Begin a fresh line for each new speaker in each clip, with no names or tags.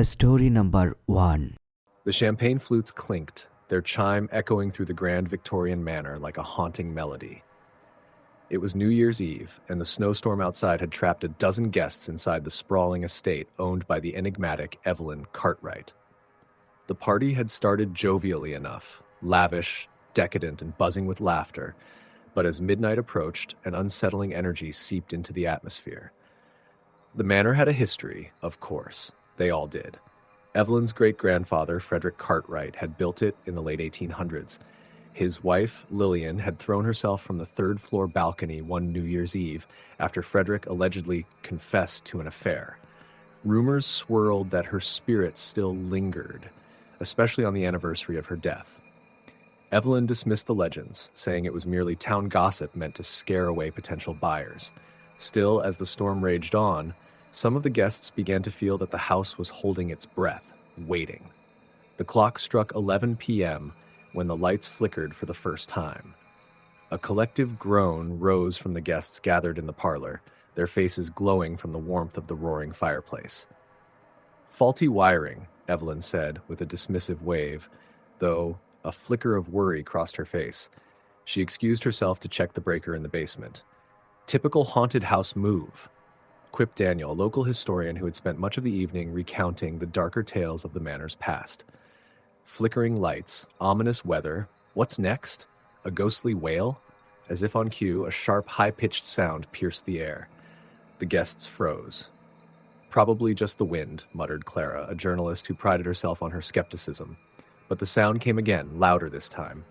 Story number 1.
The champagne flutes clinked, their chime echoing through the grand Victorian manor like a haunting melody. It was New Year's Eve, and the snowstorm outside had trapped a dozen guests inside the sprawling estate owned by the enigmatic Evelyn Cartwright. The party had started jovially enough, lavish, decadent, and buzzing with laughter, but as midnight approached, an unsettling energy seeped into the atmosphere. The manor had a history, of course. They all did. Evelyn's great-grandfather, Frederick Cartwright, had built it in the late 1800s. His wife, Lillian, had thrown herself from the third-floor balcony one New Year's Eve after Frederick allegedly confessed to an affair. Rumors swirled that her spirit still lingered, especially on the anniversary of her death. Evelyn dismissed the legends, saying it was merely town gossip meant to scare away potential buyers. Still, as the storm raged on, some of the guests began to feel that the house was holding its breath, waiting. The clock struck 11 p.m. when the lights flickered for the first time. A collective groan rose from the guests gathered in the parlor, their faces glowing from the warmth of the roaring fireplace. "Faulty wiring," Evelyn said with a dismissive wave, though a flicker of worry crossed her face. She excused herself to check the breaker in the basement. "Typical haunted house move," quipped Daniel, a local historian who had spent much of the evening recounting the darker tales of the manor's past. Flickering lights, ominous weather. What's next? A ghostly wail? As if on cue, a sharp, high-pitched sound pierced the air. The guests froze. "Probably just the wind," muttered Clara, a journalist who prided herself on her skepticism. But the sound came again, louder this time.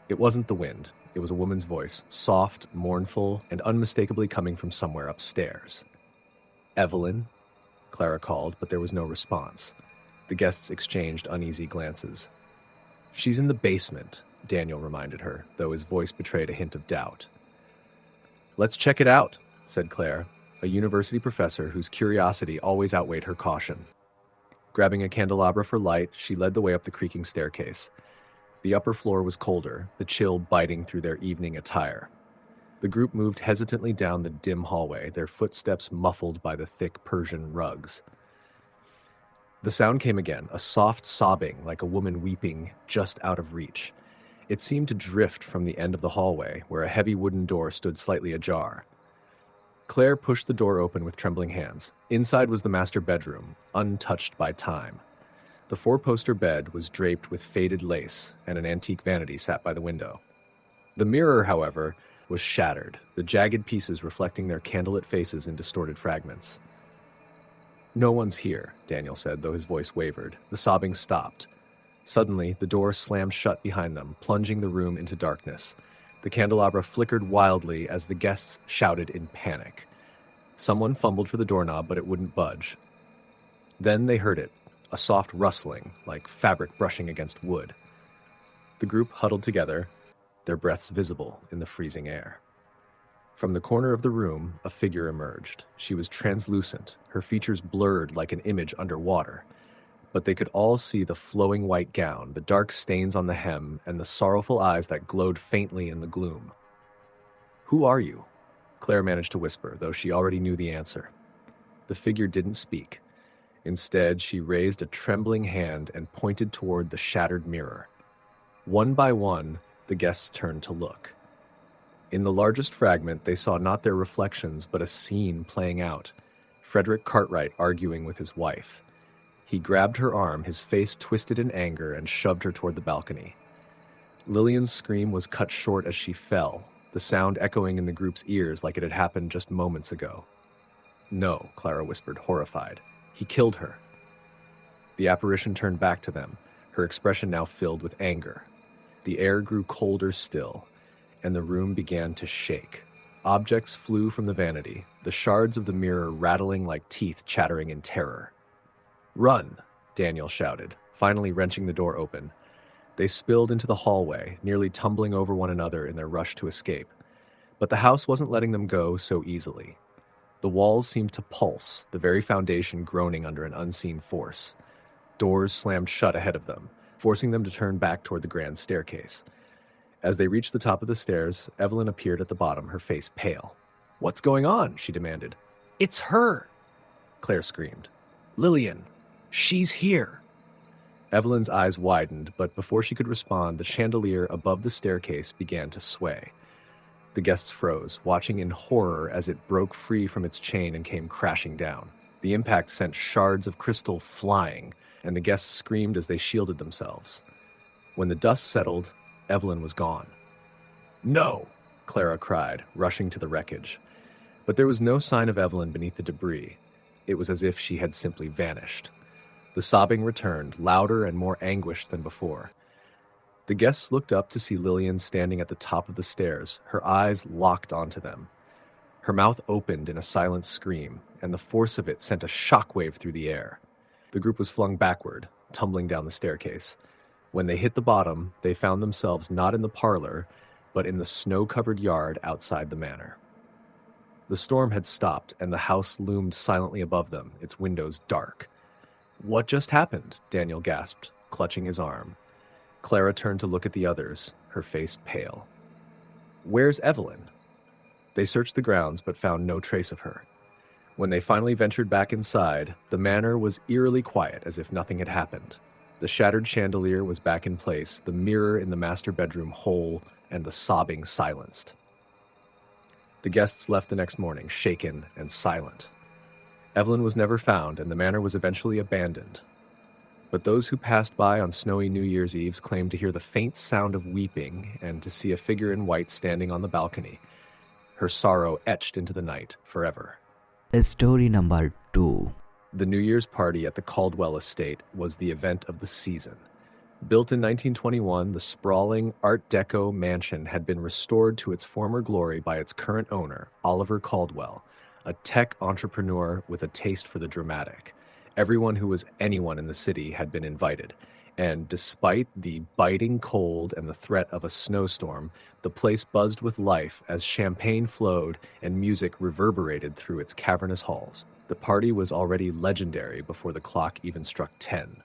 It wasn't the wind. It was a woman's voice, soft, mournful, and unmistakably coming from somewhere upstairs. "Evelyn?" Clara called, but there was no response. The guests exchanged uneasy glances. "She's in the basement," Daniel reminded her, though his voice betrayed a hint of doubt. "Let's check it out," said Claire, a university professor whose curiosity always outweighed her caution. Grabbing a candelabra for light, she led the way up the creaking staircase. The upper floor was colder, the chill biting through their evening attire. The group moved hesitantly down the dim hallway, their footsteps muffled by the thick Persian rugs. The sound came again, a soft sobbing like a woman weeping just out of reach. It seemed to drift from the end of the hallway, where a heavy wooden door stood slightly ajar. Claire pushed the door open with trembling hands. Inside was the master bedroom, untouched by time. The four-poster bed was draped with faded lace, and an antique vanity sat by the window. The mirror, however, was shattered, the jagged pieces reflecting their candlelit faces in distorted fragments. "No one's here," Daniel said, though his voice wavered. The sobbing stopped. Suddenly, the door slammed shut behind them, plunging the room into darkness. The candelabra flickered wildly as the guests shouted in panic. Someone fumbled for the doorknob, but it wouldn't budge. Then they heard it, a soft rustling, like fabric brushing against wood. The group huddled together, their breaths visible in the freezing air. From the corner of the room, a figure emerged. She was translucent, her features blurred like an image underwater. But they could all see the flowing white gown, the dark stains on the hem, and the sorrowful eyes that glowed faintly in the gloom. "Who are you?" Claire managed to whisper, though she already knew the answer. The figure didn't speak. Instead, she raised a trembling hand and pointed toward the shattered mirror. One by one, the guests turned to look. In the largest fragment, they saw not their reflections, but a scene playing out. Frederick Cartwright arguing with his wife. He grabbed her arm, his face twisted in anger, and shoved her toward the balcony. Lillian's scream was cut short as she fell, the sound echoing in the group's ears like it had happened just moments ago. "No," Clara whispered, horrified. "He killed her." The apparition turned back to them, her expression now filled with anger. The air grew colder still, and the room began to shake. Objects flew from the vanity, the shards of the mirror rattling like teeth chattering in terror. "Run!" Daniel shouted, finally wrenching the door open. They spilled into the hallway, nearly tumbling over one another in their rush to escape. But the house wasn't letting them go so easily. The walls seemed to pulse, the very foundation groaning under an unseen force. Doors slammed shut ahead of them, forcing them to turn back toward the grand staircase. As they reached the top of the stairs, Evelyn appeared at the bottom, her face pale. "What's going on?" she demanded. "It's her!" Claire screamed. "Lillian!" She's here! Evelyn's eyes widened, but before she could respond, the chandelier above the staircase began to sway. The guests froze, watching in horror as it broke free from its chain and came crashing down. The impact sent shards of crystal flying, and the guests screamed as they shielded themselves. When the dust settled, Evelyn was gone. "No!" Clara cried, rushing to the wreckage. But there was no sign of Evelyn beneath the debris. It was as if she had simply vanished. The sobbing returned, louder and more anguished than before. The guests looked up to see Lillian standing at the top of the stairs, her eyes locked onto them. Her mouth opened in a silent scream, and the force of it sent a shockwave through the air. The group was flung backward, tumbling down the staircase. When they hit the bottom, they found themselves not in the parlor, but in the snow-covered yard outside the manor. The storm had stopped, and the house loomed silently above them, its windows dark. "What just happened?" Daniel gasped, clutching his arm. Clara turned to look at the others, her face pale. "Where's Evelyn?" They searched the grounds, but found no trace of her. When they finally ventured back inside, the manor was eerily quiet, as if nothing had happened. The shattered chandelier was back in place, the mirror in the master bedroom whole, and the sobbing silenced. The guests left the next morning, shaken and silent. Evelyn was never found, and the manor was eventually abandoned. But those who passed by on snowy New Year's Eves claimed to hear the faint sound of weeping and to see a figure in white standing on the balcony, her sorrow etched into the night forever.
Story number 2.
The New Year's party at the Caldwell estate was the event of the season. Built in 1921, the sprawling Art Deco mansion had been restored to its former glory by its current owner, Oliver Caldwell, a tech entrepreneur with a taste for the dramatic. Everyone who was anyone in the city had been invited, and despite the biting cold and the threat of a snowstorm, the place buzzed with life as champagne flowed and music reverberated through its cavernous halls. The party was already legendary before the clock even struck 10.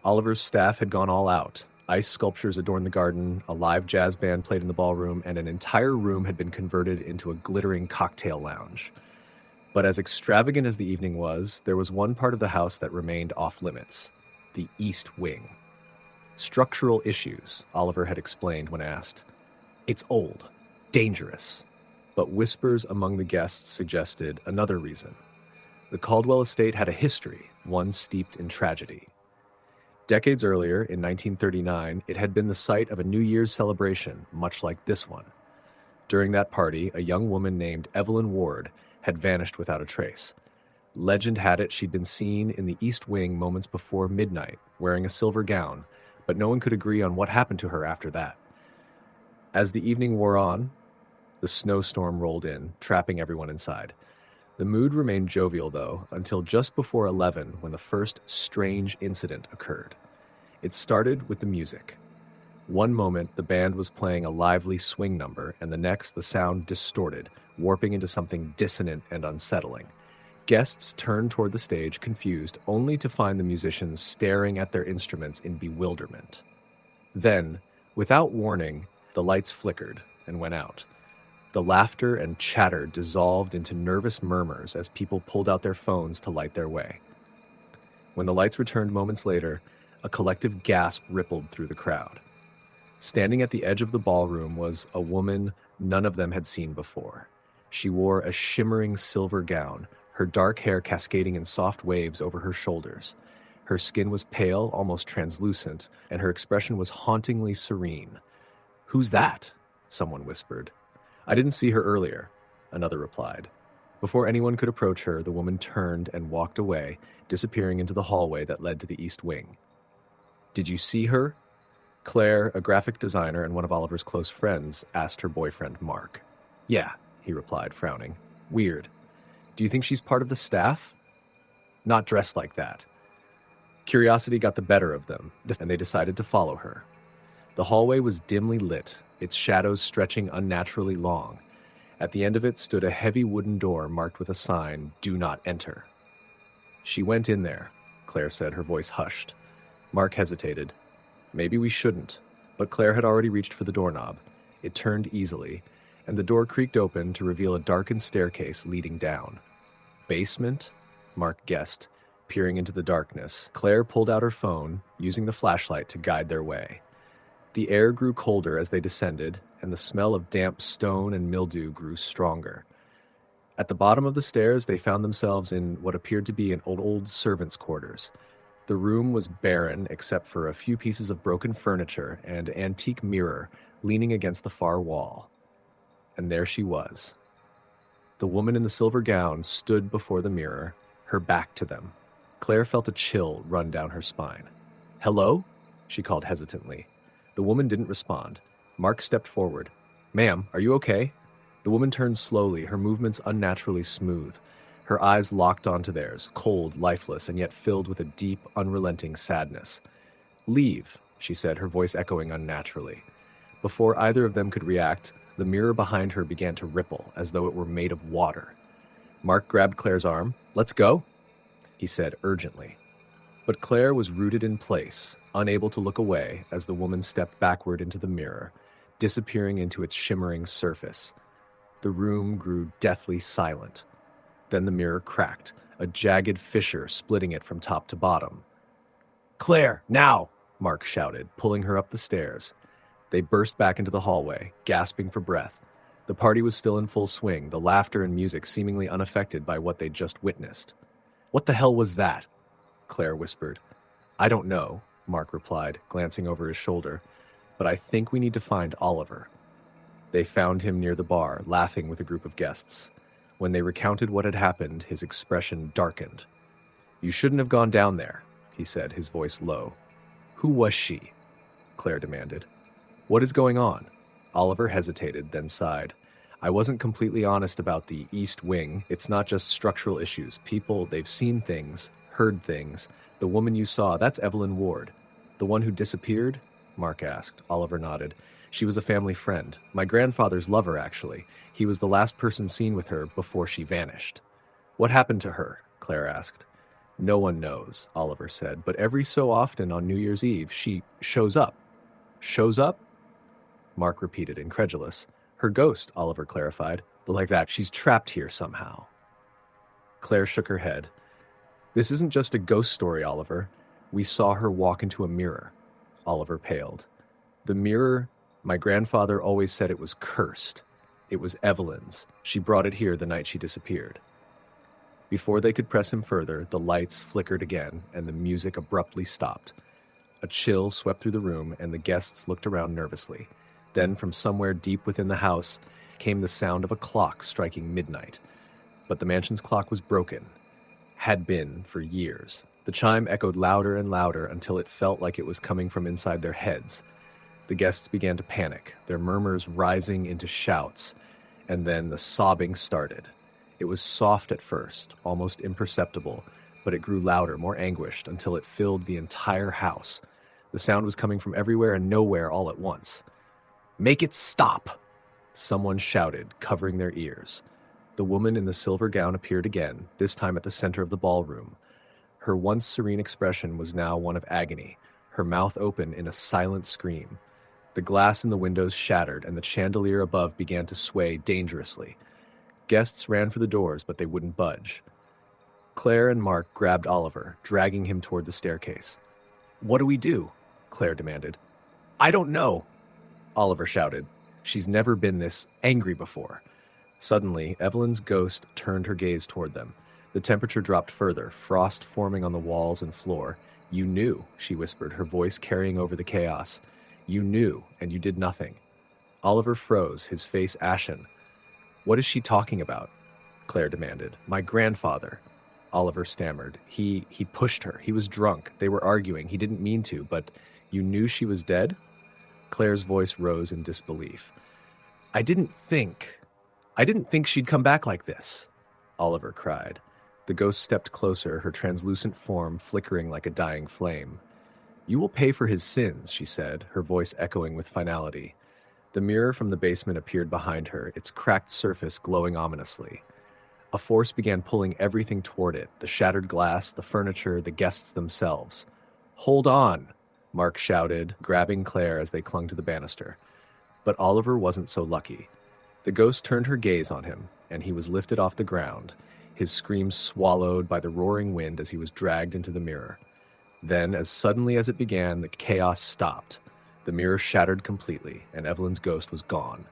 Oliver's staff had gone all out. Ice sculptures adorned the garden, a live jazz band played in the ballroom, and an entire room had been converted into a glittering cocktail lounge. But as extravagant as the evening was, there was one part of the house that remained off limits: the East Wing. Structural issues, Oliver had explained when asked. It's old, dangerous. But whispers among the guests suggested another reason. The Caldwell estate had a history, one steeped in tragedy. Decades earlier, in 1939, it had been the site of a New Year's celebration, much like this one. During that party, a young woman named Evelyn Ward had vanished without a trace. Legend had it she'd been seen in the East Wing moments before midnight, wearing a silver gown, but no one could agree on what happened to her after that. As the evening wore on, the snowstorm rolled in, trapping everyone inside. The mood remained jovial, though, until just before 11 when the first strange incident occurred. It started with the music. One moment, the band was playing a lively swing number, and the next, the sound distorted, warping into something dissonant and unsettling. Guests turned toward the stage, confused, only to find the musicians staring at their instruments in bewilderment. Then, without warning, the lights flickered and went out. The laughter and chatter dissolved into nervous murmurs as people pulled out their phones to light their way. When the lights returned moments later, a collective gasp rippled through the crowd. Standing at the edge of the ballroom was a woman none of them had seen before. She wore a shimmering silver gown, her dark hair cascading in soft waves over her shoulders. Her skin was pale, almost translucent, and her expression was hauntingly serene. "Who's that?" someone whispered. "I didn't see her earlier," another replied. Before anyone could approach her, the woman turned and walked away, disappearing into the hallway that led to the East Wing. "Did you see her?" Claire, a graphic designer and one of Oliver's close friends, asked her boyfriend, Mark. "Yeah," he replied, frowning. "Weird. Do you think she's part of the staff?" "Not dressed like that." Curiosity got the better of them, and they decided to follow her. The hallway was dimly lit, its shadows stretching unnaturally long. At the end of it stood a heavy wooden door marked with a sign, "Do not enter." "She went in there," Claire said, her voice hushed. Mark hesitated. "Maybe we shouldn't," but Claire had already reached for the doorknob. It turned easily, and the door creaked open to reveal a darkened staircase leading down. "Basement?" Mark guessed, peering into the darkness. Claire pulled out her phone, using the flashlight to guide their way. The air grew colder as they descended, and the smell of damp stone and mildew grew stronger. At the bottom of the stairs, they found themselves in what appeared to be an old servants' quarters. The room was barren except for a few pieces of broken furniture and an antique mirror leaning against the far wall. And there she was. The woman in the silver gown stood before the mirror, her back to them. Claire felt a chill run down her spine. "Hello?" she called hesitantly. The woman didn't respond. Mark stepped forward. "Ma'am, are you okay?" The woman turned slowly, her movements unnaturally smooth. Her eyes locked onto theirs, cold, lifeless, and yet filled with a deep, unrelenting sadness. "Leave," she said, her voice echoing unnaturally. Before either of them could react, the mirror behind her began to ripple, as though it were made of water. Mark grabbed Claire's arm. "Let's go," he said urgently. But Claire was rooted in place, unable to look away as the woman stepped backward into the mirror, disappearing into its shimmering surface. The room grew deathly silent. Then the mirror cracked, a jagged fissure splitting it from top to bottom. "Claire, now!" Mark shouted, pulling her up the stairs. They burst back into the hallway, gasping for breath. The party was still in full swing, the laughter and music seemingly unaffected by what they'd just witnessed. "What the hell was that?" Claire whispered. "I don't know," Mark replied, glancing over his shoulder, "but I think we need to find Oliver." They found him near the bar, laughing with a group of guests. When they recounted what had happened, his expression darkened. "You shouldn't have gone down there," he said, his voice low. "Who was she?" Claire demanded. "What is going on?" Oliver hesitated, then sighed. "I wasn't completely honest about the East Wing. It's not just structural issues. People, they've seen things, heard things. The woman you saw, that's Evelyn Ward." "The one who disappeared?" Mark asked. Oliver nodded. "She was a family friend. My grandfather's lover, actually. He was the last person seen with her before she vanished." "What happened to her?" Claire asked. "No one knows," Oliver said, "but every so often on New Year's Eve, she shows up." "Shows up?" Mark repeated, incredulous. "Her ghost," Oliver clarified. "But like that, she's trapped here somehow." Claire shook her head. "This isn't just a ghost story, Oliver. We saw her walk into a mirror." Oliver paled. "The mirror, my grandfather always said it was cursed. It was Evelyn's. She brought it here the night she disappeared." Before they could press him further, the lights flickered again, and the music abruptly stopped. A chill swept through the room, and the guests looked around nervously. Then, from somewhere deep within the house, came the sound of a clock striking midnight. But the mansion's clock was broken. Had been for years. The chime echoed louder and louder until it felt like it was coming from inside their heads. The guests began to panic, their murmurs rising into shouts, and then the sobbing started. It was soft at first, almost imperceptible, but it grew louder, more anguished, until it filled the entire house. The sound was coming from everywhere and nowhere all at once. "Make it stop!" someone shouted, covering their ears. The woman in the silver gown appeared again, this time at the center of the ballroom. Her once serene expression was now one of agony, her mouth open in a silent scream. The glass in the windows shattered, and the chandelier above began to sway dangerously. Guests ran for the doors, but they wouldn't budge. Claire and Mark grabbed Oliver, dragging him toward the staircase. "What do we do?" Claire demanded. "I don't know," Oliver shouted. "She's never been this angry before." Suddenly, Evelyn's ghost turned her gaze toward them. The temperature dropped further, frost forming on the walls and floor. "You knew," she whispered, her voice carrying over the chaos. "You knew, and you did nothing." Oliver froze, his face ashen. "What is she talking about?" Claire demanded. "My grandfather," Oliver stammered. He pushed her. He was drunk. They were arguing. He didn't mean to, but you knew she was dead?" Claire's voice rose in disbelief. I didn't think she'd come back like this," Oliver cried. The ghost stepped closer, her translucent form flickering like a dying flame. "You will pay for his sins," she said, her voice echoing with finality. The mirror from the basement appeared behind her, its cracked surface glowing ominously. A force began pulling everything toward it, the shattered glass, the furniture, the guests themselves. "Hold on," Mark shouted, grabbing Claire as they clung to the banister. But Oliver wasn't so lucky. The ghost turned her gaze on him, and he was lifted off the ground. his screams swallowed by the roaring wind as he was dragged into the mirror. Then, as suddenly as it began, the chaos stopped. The mirror shattered completely, and Evelyn's ghost was gone.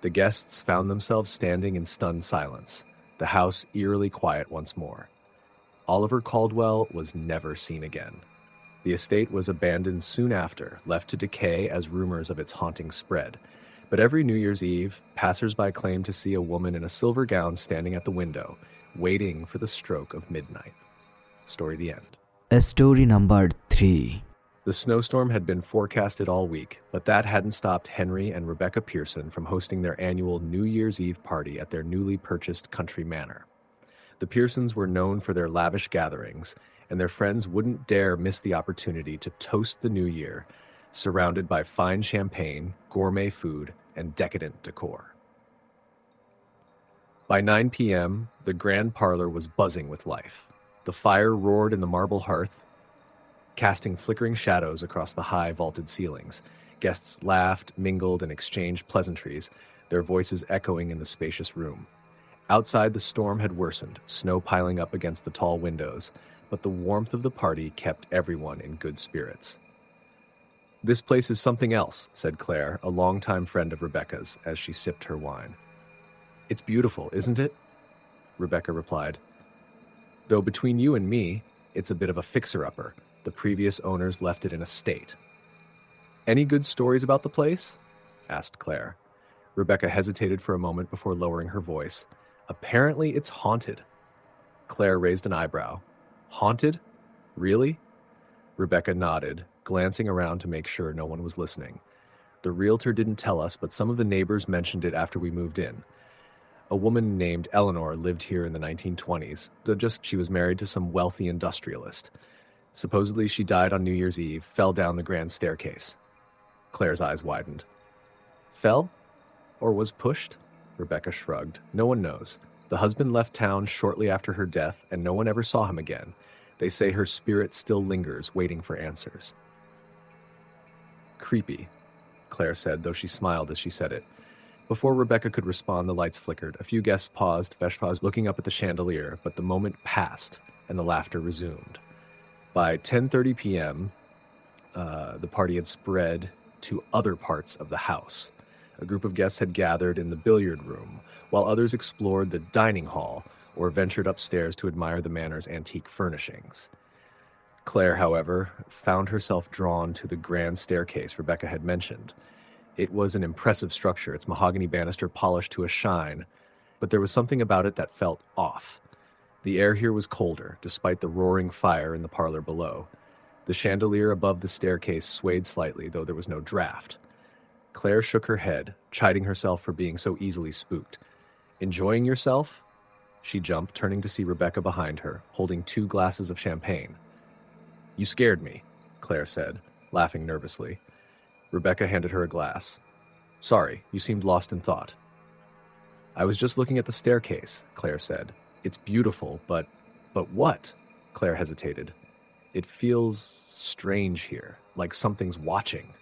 The guests found themselves standing in stunned silence, the house eerily quiet once more. Oliver Caldwell was never seen again. The estate was abandoned soon after, left to decay as rumors of its haunting spread. But every New Year's Eve, passersby claimed to see a woman in a silver gown standing at the window, waiting for the stroke of midnight. Story the end.
Story number 3.
The snowstorm had been forecasted all week, but that hadn't stopped Henry and Rebecca Pearson from hosting their annual New Year's Eve party at their newly purchased country manor. The Pearsons were known for their lavish gatherings, and their friends wouldn't dare miss the opportunity to toast the new year, surrounded by fine champagne, gourmet food, and decadent decor. By 9 p.m., the grand parlor was buzzing with life. The fire roared in the marble hearth, casting flickering shadows across the high vaulted ceilings. Guests laughed, mingled, and exchanged pleasantries, their voices echoing in the spacious room. Outside, the storm had worsened, snow piling up against the tall windows, but the warmth of the party kept everyone in good spirits. "This place is something else," said Claire, a longtime friend of Rebecca's, as she sipped her wine. "It's beautiful, isn't it?" Rebecca replied. "Though between you and me, it's a bit of a fixer-upper. The previous owners left it in a state." "Any good stories about the place?" asked Claire. Rebecca hesitated for a moment before lowering her voice. "Apparently it's haunted." Claire raised an eyebrow. "Haunted? Really?" Rebecca nodded, glancing around to make sure no one was listening. "The realtor didn't tell us, but some of the neighbors mentioned it after we moved in. A woman named Eleanor lived here in the 1920s, though she was married to some wealthy industrialist. Supposedly she died on New Year's Eve, fell down the grand staircase." Claire's eyes widened. "Fell? Or was pushed?" Rebecca shrugged. "No one knows. The husband left town shortly after her death, and no one ever saw him again. They say her spirit still lingers, waiting for answers." "Creepy," Claire said, though she smiled as she said it. Before Rebecca could respond, the lights flickered. A few guests paused, looking up at the chandelier, but the moment passed, and the laughter resumed. By 10:30 p.m., the party had spread to other parts of the house. A group of guests had gathered in the billiard room, while others explored the dining hall or ventured upstairs to admire the manor's antique furnishings. Claire, however, found herself drawn to the grand staircase Rebecca had mentioned. It was an impressive structure, its mahogany banister polished to a shine, but there was something about it that felt off. The air here was colder, despite the roaring fire in the parlor below. The chandelier above the staircase swayed slightly, though there was no draft. Claire shook her head, chiding herself for being so easily spooked. "Enjoying yourself?" She jumped, turning to see Rebecca behind her, holding 2 glasses of champagne. "You scared me," Claire said, laughing nervously. Rebecca handed her a glass. "Sorry, you seemed lost in thought." "I was just looking at the staircase," Claire said. "It's beautiful, but what?" Claire hesitated. "It feels strange here, like something's watching."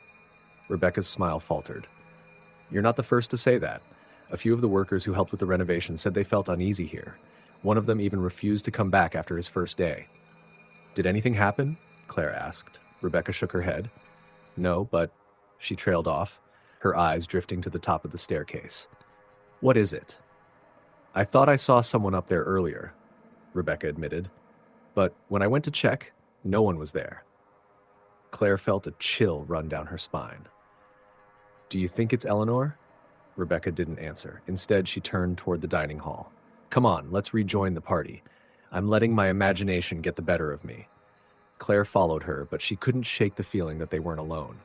Rebecca's smile faltered. "You're not the first to say that. A few of the workers who helped with the renovation said they felt uneasy here. One of them even refused to come back after his first day." "Did anything happen?" Claire asked. Rebecca shook her head. "No, but..." She trailed off, her eyes drifting to the top of the staircase. "What is it?" "I thought I saw someone up there earlier," Rebecca admitted. "But when I went to check, no one was there." Claire felt a chill run down her spine. "Do you think it's Eleanor?" Rebecca didn't answer. Instead, she turned toward the dining hall. "Come on, let's rejoin the party. I'm letting my imagination get the better of me." Claire followed her, but she couldn't shake the feeling that they weren't alone.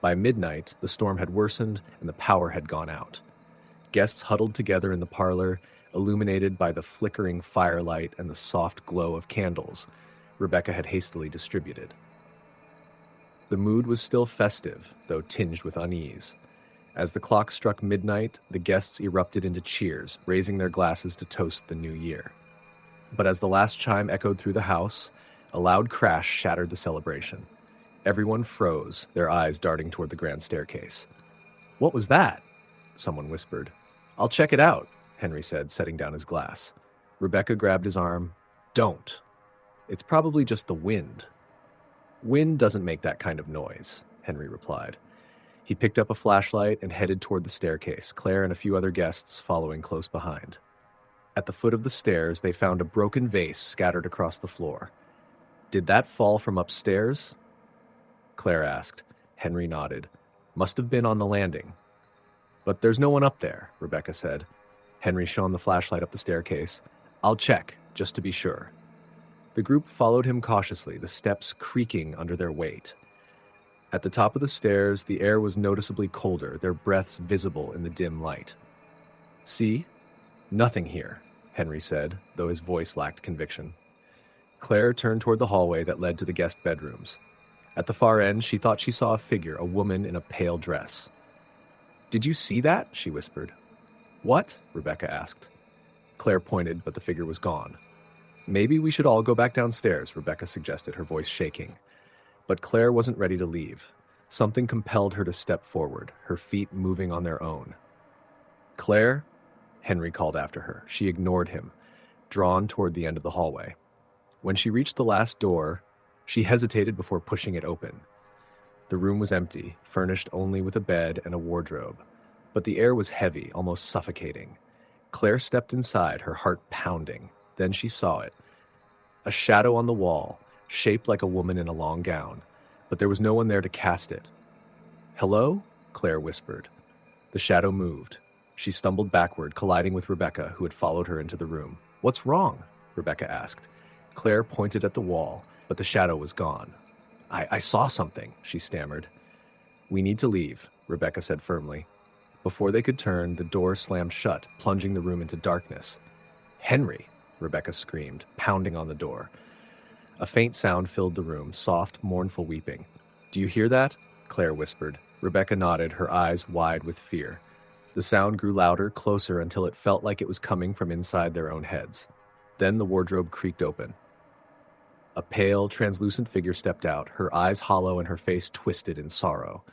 By midnight, the storm had worsened and the power had gone out. Guests huddled together in the parlor, illuminated by the flickering firelight and the soft glow of candles Rebecca had hastily distributed. The mood was still festive, though tinged with unease. As the clock struck midnight, the guests erupted into cheers, raising their glasses to toast the new year. But as the last chime echoed through the house, a loud crash shattered the celebration. Everyone froze, their eyes darting toward the grand staircase. "What was that?" someone whispered. "I'll check it out," Henry said, setting down his glass. Rebecca grabbed his arm. Don't. It's probably just the wind. Wind doesn't make that kind of noise, Henry replied. He picked up a flashlight and headed toward the staircase, Claire and a few other guests following close behind. At the foot of the stairs, they found a broken vase scattered across the floor. Did that fall from upstairs? Claire asked. Henry nodded. Must have been on the landing. But there's no one up there, Rebecca said. Henry shone the flashlight up the staircase. I'll check, just to be sure. The group followed him cautiously, the steps creaking under their weight. At the top of the stairs, the air was noticeably colder, their breaths visible in the dim light. See? Nothing here, Henry said, though his voice lacked conviction. Claire turned toward the hallway that led to the guest bedrooms. At the far end, she thought she saw a figure, a woman in a pale dress. Did you see that? She whispered. What? Rebecca asked. Claire pointed, but the figure was gone. Maybe we should all go back downstairs, Rebecca suggested, her voice shaking. But Claire wasn't ready to leave. Something compelled her to step forward, her feet moving on their own. Claire? Henry called after her. She ignored him, drawn toward the end of the hallway. When she reached the last door, she hesitated before pushing it open. The room was empty, furnished only with a bed and a wardrobe. But the air was heavy, almost suffocating. Claire stepped inside, her heart pounding. Then she saw it. A shadow on the wall, shaped like a woman in a long gown, but there was no one there to cast it. Hello? Claire whispered. The shadow moved. She stumbled backward, colliding with Rebecca, who had followed her into the room. What's wrong? Rebecca asked. Claire pointed at the wall, but the shadow was gone. I saw something, she stammered. We need to leave, Rebecca said firmly. Before they could turn, the door slammed shut, plunging the room into darkness. Henry, Rebecca screamed, pounding on the door. A faint sound filled the room, soft, mournful weeping. Do you hear that? Claire whispered. Rebecca nodded, her eyes wide with fear. The sound grew louder, closer, until it felt like it was coming from inside their own heads. Then the wardrobe creaked open. A pale, translucent figure stepped out, her eyes hollow and her face twisted in sorrow.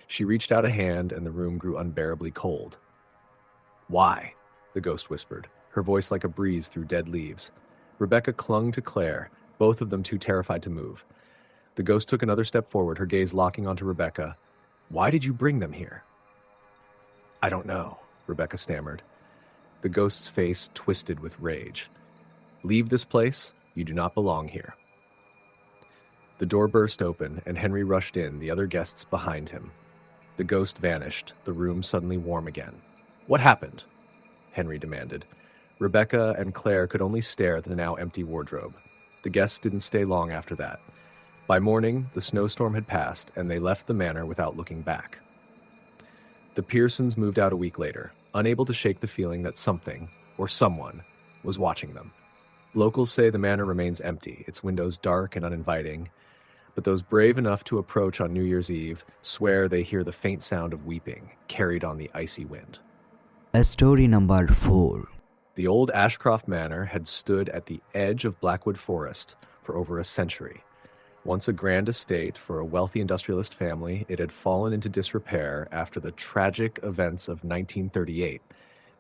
She reached out a hand, and the room grew unbearably cold. Why? The ghost whispered, her voice like a breeze through dead leaves. Rebecca clung to Claire, both of them too terrified to move. The ghost took another step forward, her gaze locking onto Rebecca. Why did you bring them here? I don't know, Rebecca stammered. The ghost's face twisted with rage. Leave this place. You do not belong here. The door burst open, and Henry rushed in, the other guests behind him. The ghost vanished, the room suddenly warm again. What happened? Henry demanded. Rebecca and Claire could only stare at the now empty wardrobe. The guests didn't stay long after that. By morning, the snowstorm had passed, and they left the manor without looking back. The Pearsons moved out a week later, unable to shake the feeling that something, or someone, was watching them. Locals say the manor remains empty, its windows dark and uninviting, but those brave enough to approach on New Year's Eve swear they hear the faint sound of weeping, carried on the icy wind.
Story number 4.
The old Ashcroft Manor had stood at the edge of Blackwood Forest for over a century. Once a grand estate for a wealthy industrialist family, it had fallen into disrepair after the tragic events of 1938,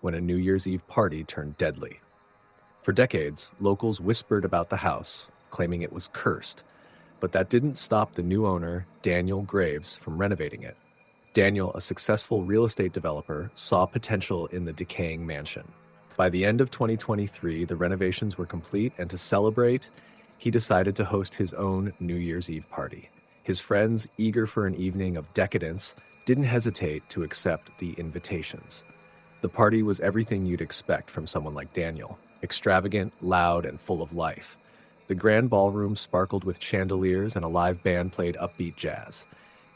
when a New Year's Eve party turned deadly. For decades, locals whispered about the house, claiming it was cursed, but that didn't stop the new owner, Daniel Graves, from renovating it. Daniel, a successful real estate developer, saw potential in the decaying mansion. By the end of 2023, the renovations were complete, and to celebrate, he decided to host his own New Year's Eve party. His friends, eager for an evening of decadence, didn't hesitate to accept the invitations. The party was everything you'd expect from someone like Daniel, extravagant, loud, and full of life. The grand ballroom sparkled with chandeliers, and a live band played upbeat jazz.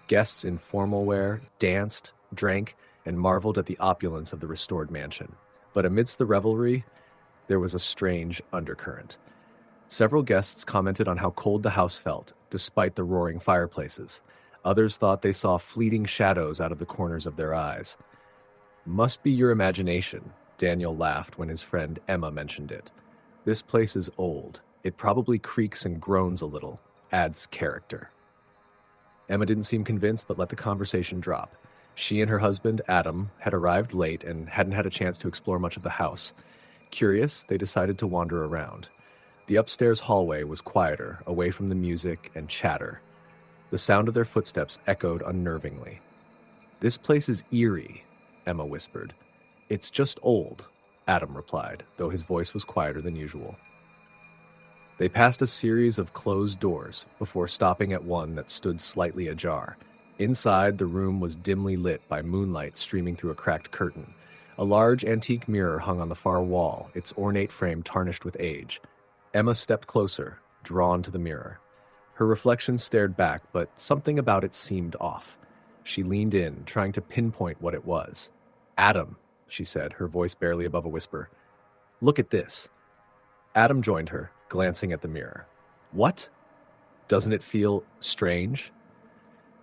Guests in formal wear danced, drank, and marveled at the opulence of the restored mansion. But amidst the revelry, there was a strange undercurrent. Several guests commented on how cold the house felt, despite the roaring fireplaces. Others thought they saw fleeting shadows out of the corners of their eyes. Must be your imagination, Daniel laughed when his friend Emma mentioned it. This place is old. It probably creaks and groans a little, adds character. Emma didn't seem convinced, but let the conversation drop. She and her husband, Adam, had arrived late and hadn't had a chance to explore much of the house. Curious, they decided to wander around. The upstairs hallway was quieter, away from the music and chatter. The sound of their footsteps echoed unnervingly. "This place is eerie," Emma whispered. "It's just old," Adam replied, though his voice was quieter than usual. They passed a series of closed doors before stopping at one that stood slightly ajar. Inside, the room was dimly lit by moonlight streaming through a cracked curtain. A large antique mirror hung on the far wall, its ornate frame tarnished with age. Emma stepped closer, drawn to the mirror. Her reflection stared back, but something about it seemed off. She leaned in, trying to pinpoint what it was. "Adam," she said, her voice barely above a whisper. "Look at this." Adam joined her, glancing at the mirror. "What? Doesn't it feel strange?"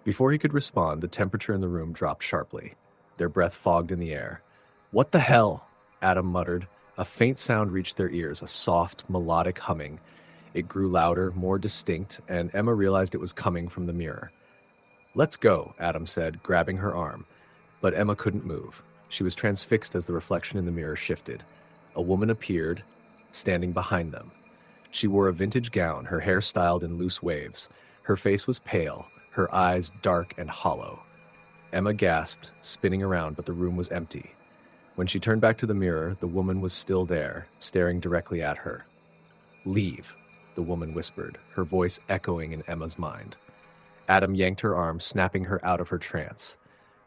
Before he could respond, the temperature in the room dropped sharply. Their breath fogged in the air. "What the hell?" Adam muttered. A faint sound reached their ears, a soft, melodic humming. It grew louder, more distinct, and Emma realized it was coming from the mirror. "Let's go," Adam said, grabbing her arm. But Emma couldn't move. She was transfixed as the reflection in the mirror shifted. A woman appeared, standing behind them. She wore a vintage gown, her hair styled in loose waves. Her face was pale, her eyes dark and hollow. Emma gasped, spinning around, but the room was empty. When she turned back to the mirror, the woman was still there, staring directly at her. "Leave," the woman whispered, her voice echoing in Emma's mind. Adam yanked her arm, snapping her out of her trance.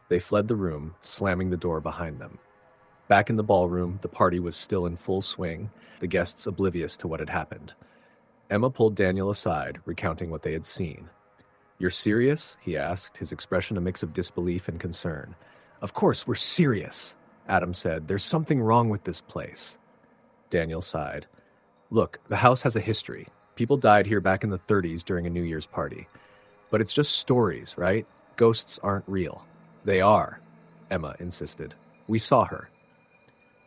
They fled the room, slamming the door behind them. Back in the ballroom, the party was still in full swing, the guests oblivious to what had happened. Emma pulled Daniel aside, recounting what they had seen. "You're serious?" he asked, his expression a mix of disbelief and concern. "Of course, we're serious," Adam said. "There's something wrong with this place." Daniel sighed. "Look, the house has a history. People died here back in the 30s during a New Year's party. But it's just stories, right? Ghosts aren't real." "They are," Emma insisted. "We saw her."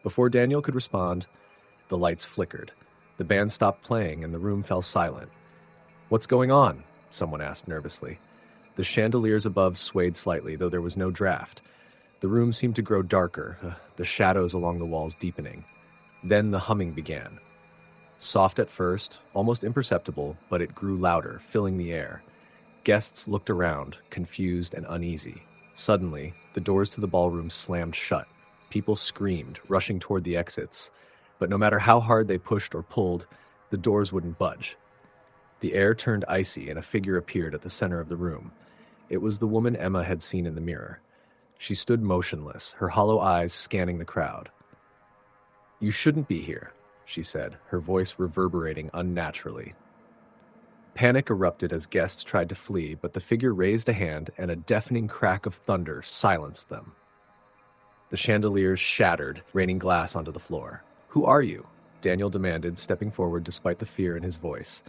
Before Daniel could respond, the lights flickered. The band stopped playing and the room fell silent. "What's going on?" someone asked nervously. The chandeliers above swayed slightly, though there was no draft. The room seemed to grow darker, the shadows along the walls deepening. Then the humming began. Soft at first, almost imperceptible, but it grew louder, filling the air. Guests looked around, confused and uneasy. Suddenly, the doors to the ballroom slammed shut. People screamed, rushing toward the exits. But no matter how hard they pushed or pulled, the doors wouldn't budge. The air turned icy and a figure appeared at the center of the room. It was the woman Emma had seen in the mirror. She stood motionless, her hollow eyes scanning the crowd. "You shouldn't be here," she said, her voice reverberating unnaturally. Panic erupted as guests tried to flee, but the figure raised a hand and a deafening crack of thunder silenced them. The chandeliers shattered, raining glass onto the floor. "Who are you?" Daniel demanded, stepping forward despite the fear in his voice.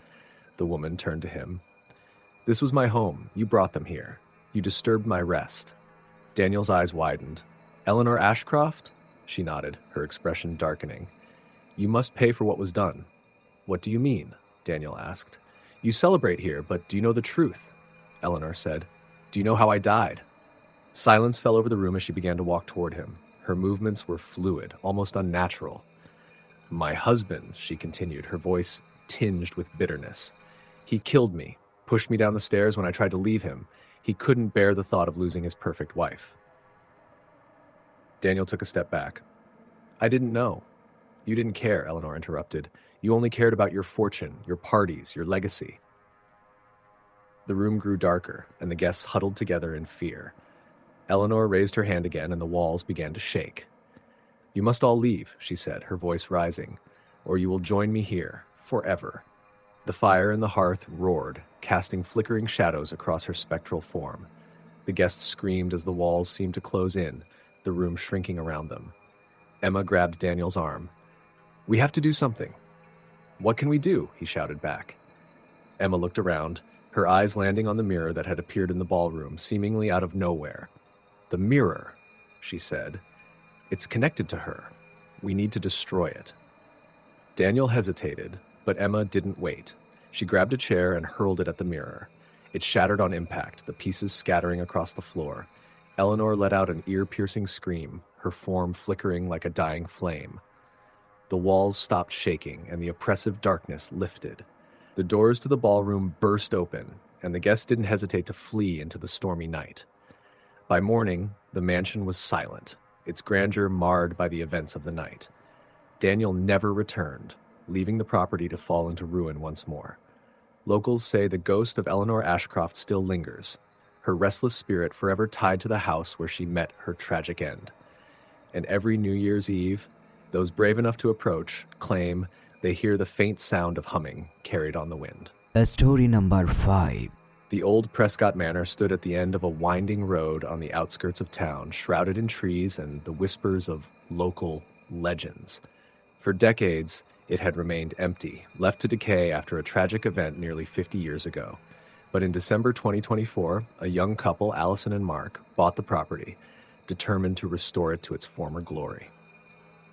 The woman turned to him. "This was my home. You brought them here. You disturbed my rest." Daniel's eyes widened. "Eleanor Ashcroft?" She nodded, her expression darkening. "You must pay for what was done." "What do you mean?" Daniel asked. "You celebrate here, but do you know the truth?" Eleanor said. "Do you know how I died?" Silence fell over the room as she began to walk toward him. Her movements were fluid, almost unnatural. "My husband," she continued, her voice tinged with bitterness. "He killed me, pushed me down the stairs when I tried to leave him. He couldn't bear the thought of losing his perfect wife." Daniel took a step back. "I didn't know." "You didn't care," Eleanor interrupted. "You only cared about your fortune, your parties, your legacy." The room grew darker, and the guests huddled together in fear. Eleanor raised her hand again, and the walls began to shake. "You must all leave," she said, her voice rising, "or you will join me here, forever." The fire in the hearth roared, casting flickering shadows across her spectral form. The guests screamed as the walls seemed to close in, the room shrinking around them. Emma grabbed Daniel's arm. "We have to do something." "What can we do?" he shouted back. Emma looked around, her eyes landing on the mirror that had appeared in the ballroom, seemingly out of nowhere. "The mirror," she said. "It's connected to her. We need to destroy it." Daniel hesitated, but Emma didn't wait. She grabbed a chair and hurled it at the mirror. It shattered on impact, the pieces scattering across the floor. Eleanor let out an ear-piercing scream, her form flickering like a dying flame. The walls stopped shaking, and the oppressive darkness lifted. The doors to the ballroom burst open, and the guests didn't hesitate to flee into the stormy night. By morning, the mansion was silent, its grandeur marred by the events of the night. Daniel never returned, leaving the property to fall into ruin once more. Locals say the ghost of Eleanor Ashcroft still lingers, her restless spirit forever tied to the house where she met her tragic end. And every New Year's Eve, those brave enough to approach claim they hear the faint sound of humming carried on the wind.
Story number 5.
The old Prescott Manor stood at the end of a winding road on the outskirts of town, shrouded in trees and the whispers of local legends. For decades, it had remained empty, left to decay after a tragic event nearly 50 years ago. But in December 2024, a young couple, Allison and Mark, bought the property, determined to restore it to its former glory.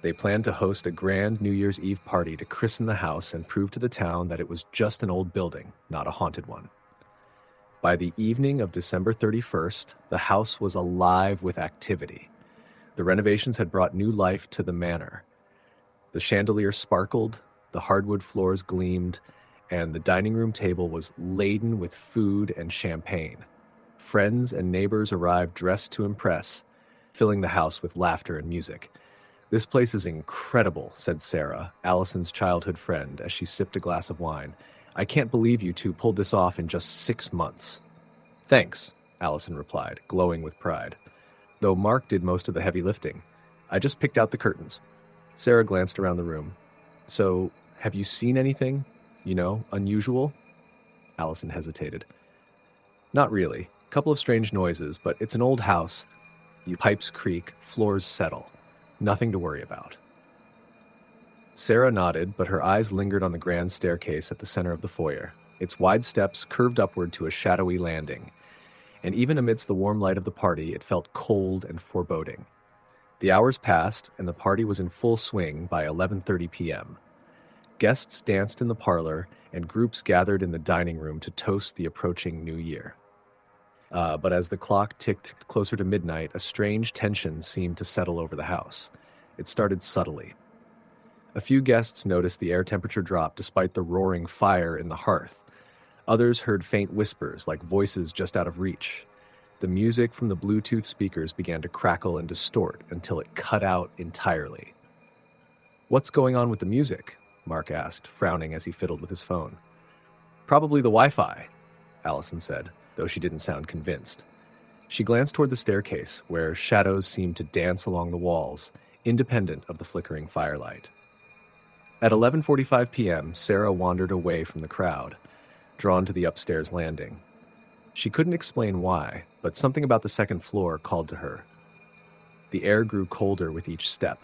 They planned to host a grand New Year's Eve party to christen the house and prove to the town that it was just an old building, not a haunted one. By the evening of December 31st, the house was alive with activity. The renovations had brought new life to the manor. The chandelier sparkled, the hardwood floors gleamed, and the dining room table was laden with food and champagne. Friends and neighbors arrived dressed to impress, filling the house with laughter and music. "This place is incredible," said Sarah, Allison's childhood friend, as she sipped a glass of wine. "I can't believe you two pulled this off in just 6 months." "Thanks," Allison replied, glowing with pride. Though Mark did most of the heavy lifting. "I just picked out the curtains." Sarah glanced around the room. "So, have you seen anything, unusual?" Allison hesitated. "Not really. A couple of strange noises, but it's an old house. The pipes creak, floors settle. Nothing to worry about." Sarah nodded, but her eyes lingered on the grand staircase at the center of the foyer. Its wide steps curved upward to a shadowy landing, and even amidst the warm light of the party, it felt cold and foreboding. The hours passed, and the party was in full swing by 11:30 p.m. Guests danced in the parlor, and groups gathered in the dining room to toast the approaching new year. But as the clock ticked closer to midnight, a strange tension seemed to settle over the house. It started subtly. A few guests noticed the air temperature drop despite the roaring fire in the hearth. Others heard faint whispers, like voices just out of reach. The music from the Bluetooth speakers began to crackle and distort until it cut out entirely. "What's going on with the music?" Mark asked, frowning as he fiddled with his phone. "Probably the Wi-Fi," Allison said, though she didn't sound convinced. She glanced toward the staircase, where shadows seemed to dance along the walls, independent of the flickering firelight. At 11:45 p.m., Sarah wandered away from the crowd, drawn to the upstairs landing. She couldn't explain why, but something about the second floor called to her. The air grew colder with each step,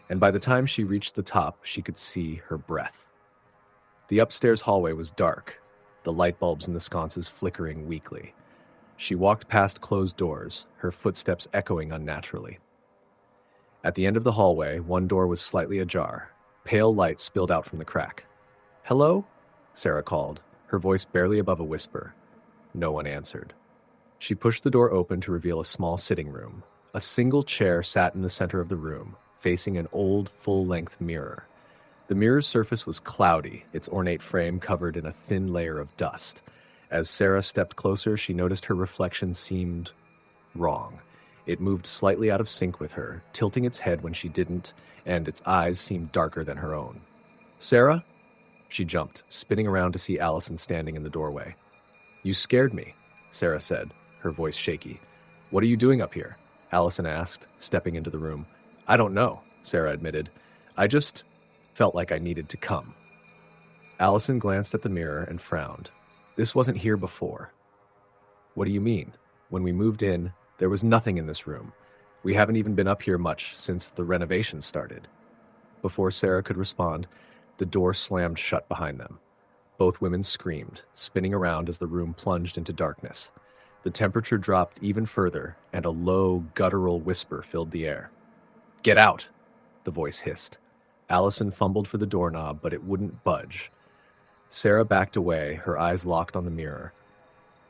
and by the time she reached the top, she could see her breath. The upstairs hallway was dark, the light bulbs in the sconces flickering weakly. She walked past closed doors, her footsteps echoing unnaturally. At the end of the hallway, one door was slightly ajar. Pale light spilled out from the crack. "Hello?" Sarah called, her voice barely above a whisper. No one answered. She pushed the door open to reveal a small sitting room. A single chair sat in the center of the room, facing an old, full-length mirror. The mirror's surface was cloudy, its ornate frame covered in a thin layer of dust. As Sarah stepped closer, she noticed her reflection seemed wrong. It moved slightly out of sync with her, tilting its head when she didn't, and its eyes seemed darker than her own. "Sarah?" She jumped, spinning around to see Allison standing in the doorway. "You scared me," Sarah said, her voice shaky. "What are you doing up here?" Allison asked, stepping into the room. "I don't know," Sarah admitted. "I just felt like I needed to come." Allison glanced at the mirror and frowned. "This wasn't here before." "What do you mean? When we moved in, there was nothing in this room. We haven't even been up here much since the renovation started." Before Sarah could respond, the door slammed shut behind them. Both women screamed, spinning around as the room plunged into darkness. The temperature dropped even further, and a low, guttural whisper filled the air. "Get out!" the voice hissed. Allison fumbled for the doorknob, but it wouldn't budge. Sarah backed away, her eyes locked on the mirror.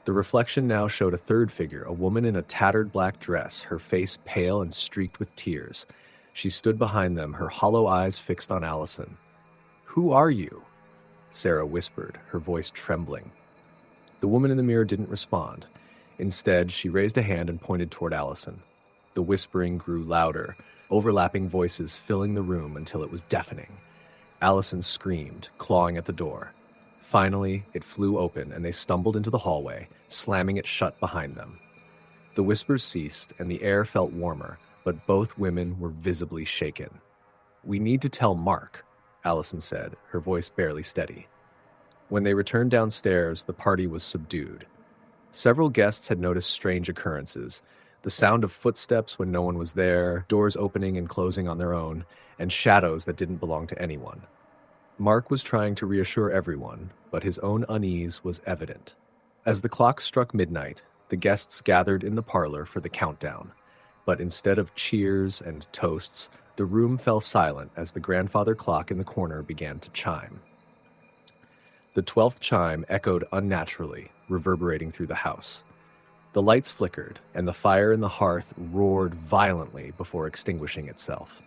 The reflection now showed a third figure, a woman in a tattered black dress, her face pale and streaked with tears. She stood behind them, her hollow eyes fixed on Allison. "Who are you?" Sarah whispered, her voice trembling. The woman in the mirror didn't respond. Instead, she raised a hand and pointed toward Allison. The whispering grew louder, overlapping voices filling the room until it was deafening. Allison screamed, clawing at the door. Finally, it flew open and they stumbled into the hallway, slamming it shut behind them. The whispers ceased and the air felt warmer, but both women were visibly shaken. "We need to tell Mark," Allison said, her voice barely steady. When they returned downstairs, the party was subdued. Several guests had noticed strange occurrences: the sound of footsteps when no one was there, doors opening and closing on their own, and shadows that didn't belong to anyone. Mark was trying to reassure everyone, but his own unease was evident. As the clock struck midnight, the guests gathered in the parlor for the countdown. But instead of cheers and toasts, the room fell silent as the grandfather clock in the corner began to chime. The 12th chime echoed unnaturally, reverberating through the house. The lights flickered, and the fire in the hearth roared violently before extinguishing itself.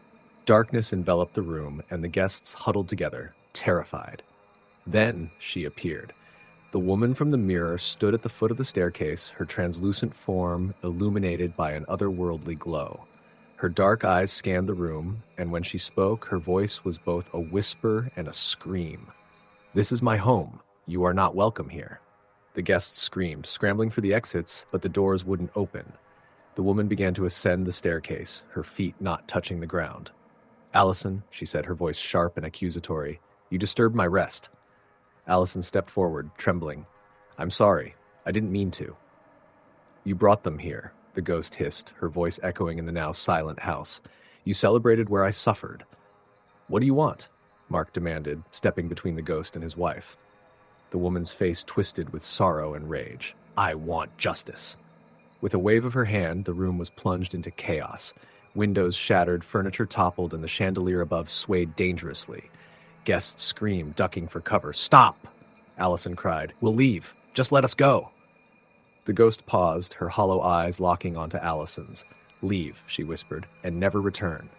Darkness enveloped the room, and the guests huddled together, terrified. Then she appeared. The woman from the mirror stood at the foot of the staircase, her translucent form illuminated by an otherworldly glow. Her dark eyes scanned the room, and when she spoke, her voice was both a whisper and a scream. "This is my home. You are not welcome here." The guests screamed, scrambling for the exits, but the doors wouldn't open. The woman began to ascend the staircase, her feet not touching the ground. "Allison," she said, her voice sharp and accusatory, "you disturbed my rest." Allison stepped forward, trembling. "I'm sorry. I didn't mean to." "You brought them here," the ghost hissed, her voice echoing in the now silent house. "You celebrated where I suffered." "What do you want?" Mark demanded, stepping between the ghost and his wife. The woman's face twisted with sorrow and rage. "I want justice." With a wave of her hand, the room was plunged into chaos. Windows shattered, furniture toppled, and the chandelier above swayed dangerously. Guests screamed, ducking for cover. "Stop!" Allison cried. "We'll leave. Just let us go." The ghost paused, her hollow eyes locking onto Allison's. "Leave," she whispered, "and never return."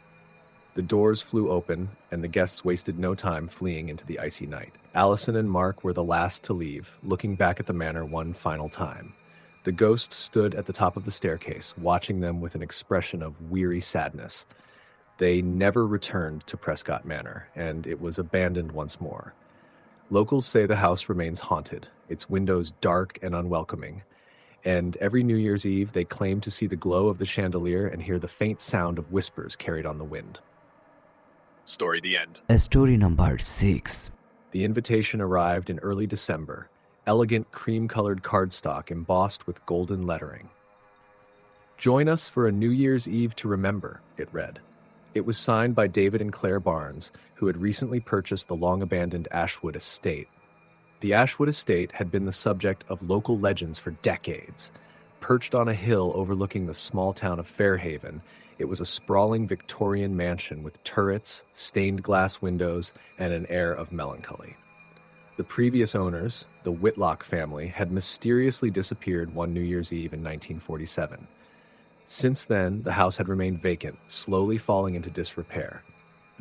The doors flew open, and the guests wasted no time fleeing into the icy night. Allison and Mark were the last to leave, looking back at the manor one final time. The ghost stood at the top of the staircase, watching them with an expression of weary sadness. They never returned to Prescott Manor, and it was abandoned once more. Locals say the house remains haunted, its windows dark and unwelcoming, and every New Year's Eve they claim to see the glow of the chandelier and hear the faint sound of whispers carried on the wind. Story the end.
Story number 6.
The invitation arrived in early December, elegant cream-colored cardstock embossed with golden lettering. "Join us for a New Year's Eve to remember," it read. It was signed by David and Claire Barnes, who had recently purchased the long-abandoned Ashwood Estate. The Ashwood Estate had been the subject of local legends for decades. Perched on a hill overlooking the small town of Fairhaven, it was a sprawling Victorian mansion with turrets, stained glass windows, and an air of melancholy. The previous owners, the Whitlock family, had mysteriously disappeared one New Year's Eve in 1947. Since then, the house had remained vacant, slowly falling into disrepair.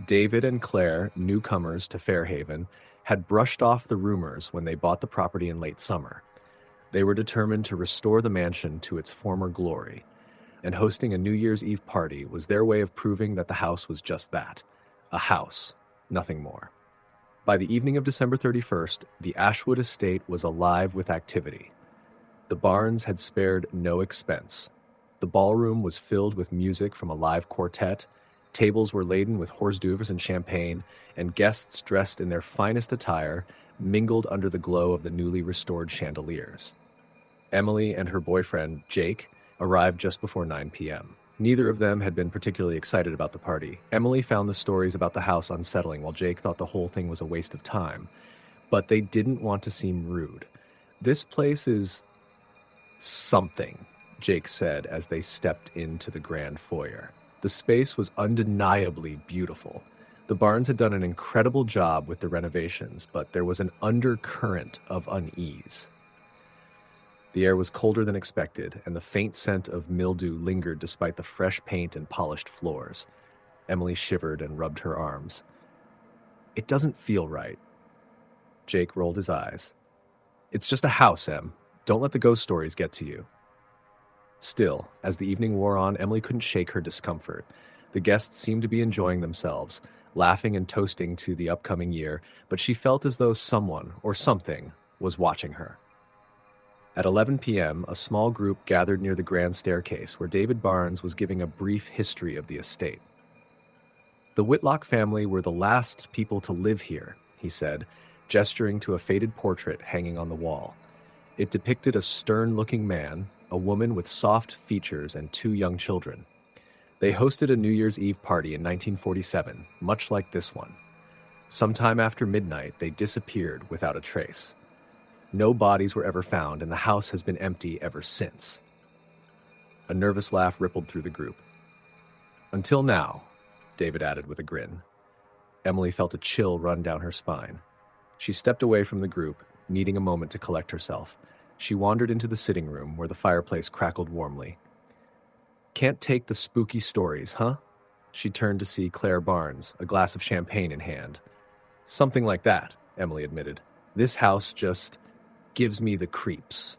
David and Claire, newcomers to Fairhaven, had brushed off the rumors when they bought the property in late summer. They were determined to restore the mansion to its former glory, and hosting a New Year's Eve party was their way of proving that the house was just that, a house, nothing more. By the evening of December 31st, the Ashwood Estate was alive with activity. The Barnes had spared no expense. The ballroom was filled with music from a live quartet, tables were laden with hors d'oeuvres and champagne, and guests dressed in their finest attire mingled under the glow of the newly restored chandeliers. Emily and her boyfriend, Jake, arrived just before 9 p.m. Neither of them had been particularly excited about the party. Emily found the stories about the house unsettling, while Jake thought the whole thing was a waste of time. But they didn't want to seem rude. "This place is something," Jake said as they stepped into the grand foyer. The space was undeniably beautiful. The Barnes had done an incredible job with the renovations, but there was an undercurrent of unease. The air was colder than expected, and the faint scent of mildew lingered despite the fresh paint and polished floors. Emily shivered and rubbed her arms. It doesn't feel right. Jake rolled his eyes. It's just a house, Em. Don't let the ghost stories get to you. Still, as the evening wore on, Emily couldn't shake her discomfort. The guests seemed to be enjoying themselves, laughing and toasting to the upcoming year, but she felt as though someone, or something, was watching her. At 11 p.m., a small group gathered near the grand staircase where David Barnes was giving a brief history of the estate. The Whitlock family were the last people to live here, he said, gesturing to a faded portrait hanging on the wall. It depicted a stern-looking man, a woman with soft features, and two young children. They hosted a New Year's Eve party in 1947, much like this one. Sometime after midnight, they disappeared without a trace. No bodies were ever found, and the house has been empty ever since. A nervous laugh rippled through the group. Until now, David added with a grin. Emily felt a chill run down her spine. She stepped away from the group, needing a moment to collect herself. She wandered into the sitting room where the fireplace crackled warmly. Can't take the spooky stories, huh? She turned to see Claire Barnes, a glass of champagne in hand. Something like that, Emily admitted. This house just gives me the creeps.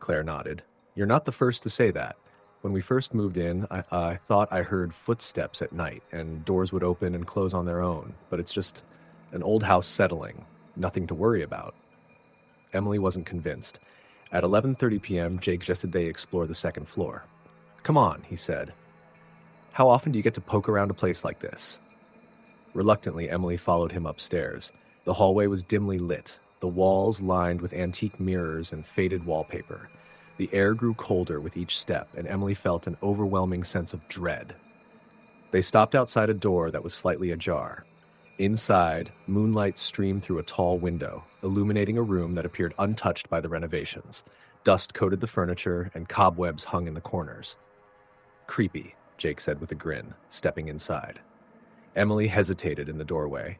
Claire nodded. You're not the first to say that. When we first moved in, I thought I heard footsteps at night, and doors would open and close on their own, but it's just an old house settling, nothing to worry about. Emily wasn't convinced. At 11:30 p.m., Jake suggested they explore the second floor. Come on, he said. How often do you get to poke around a place like this? Reluctantly, Emily followed him upstairs. The hallway was dimly lit, the walls lined with antique mirrors and faded wallpaper. The air grew colder with each step, and Emily felt an overwhelming sense of dread. They stopped outside a door that was slightly ajar. Inside, moonlight streamed through a tall window, illuminating a room that appeared untouched by the renovations. Dust coated the furniture, and cobwebs hung in the corners. Creepy, Jake said with a grin, stepping inside. Emily hesitated in the doorway.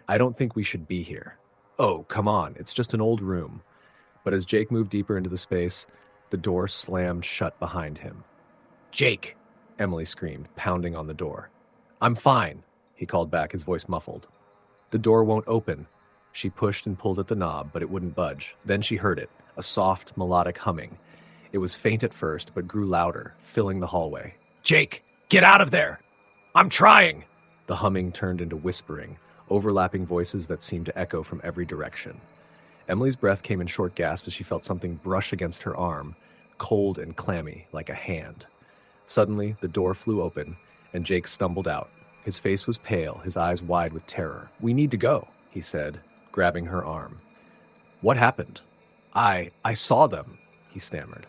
I don't think we should be here. Oh, come on, it's just an old room. But as Jake moved deeper into the space, the door slammed shut behind him. Jake, Emily screamed, pounding on the door. I'm fine, he called back, his voice muffled. The door won't open. She pushed and pulled at the knob, but it wouldn't budge. Then she heard it, a soft, melodic humming. It was faint at first, but grew louder, filling the hallway. Jake, get out of there! I'm trying! The humming turned into whispering, overlapping voices that seemed to echo from every direction. Emily's breath came in short gasps as she felt something brush against her arm, cold and clammy, like a hand. Suddenly, the door flew open, and Jake stumbled out. His face was pale, his eyes wide with terror. We need to go, he said, grabbing her arm. What happened? I saw them, he stammered.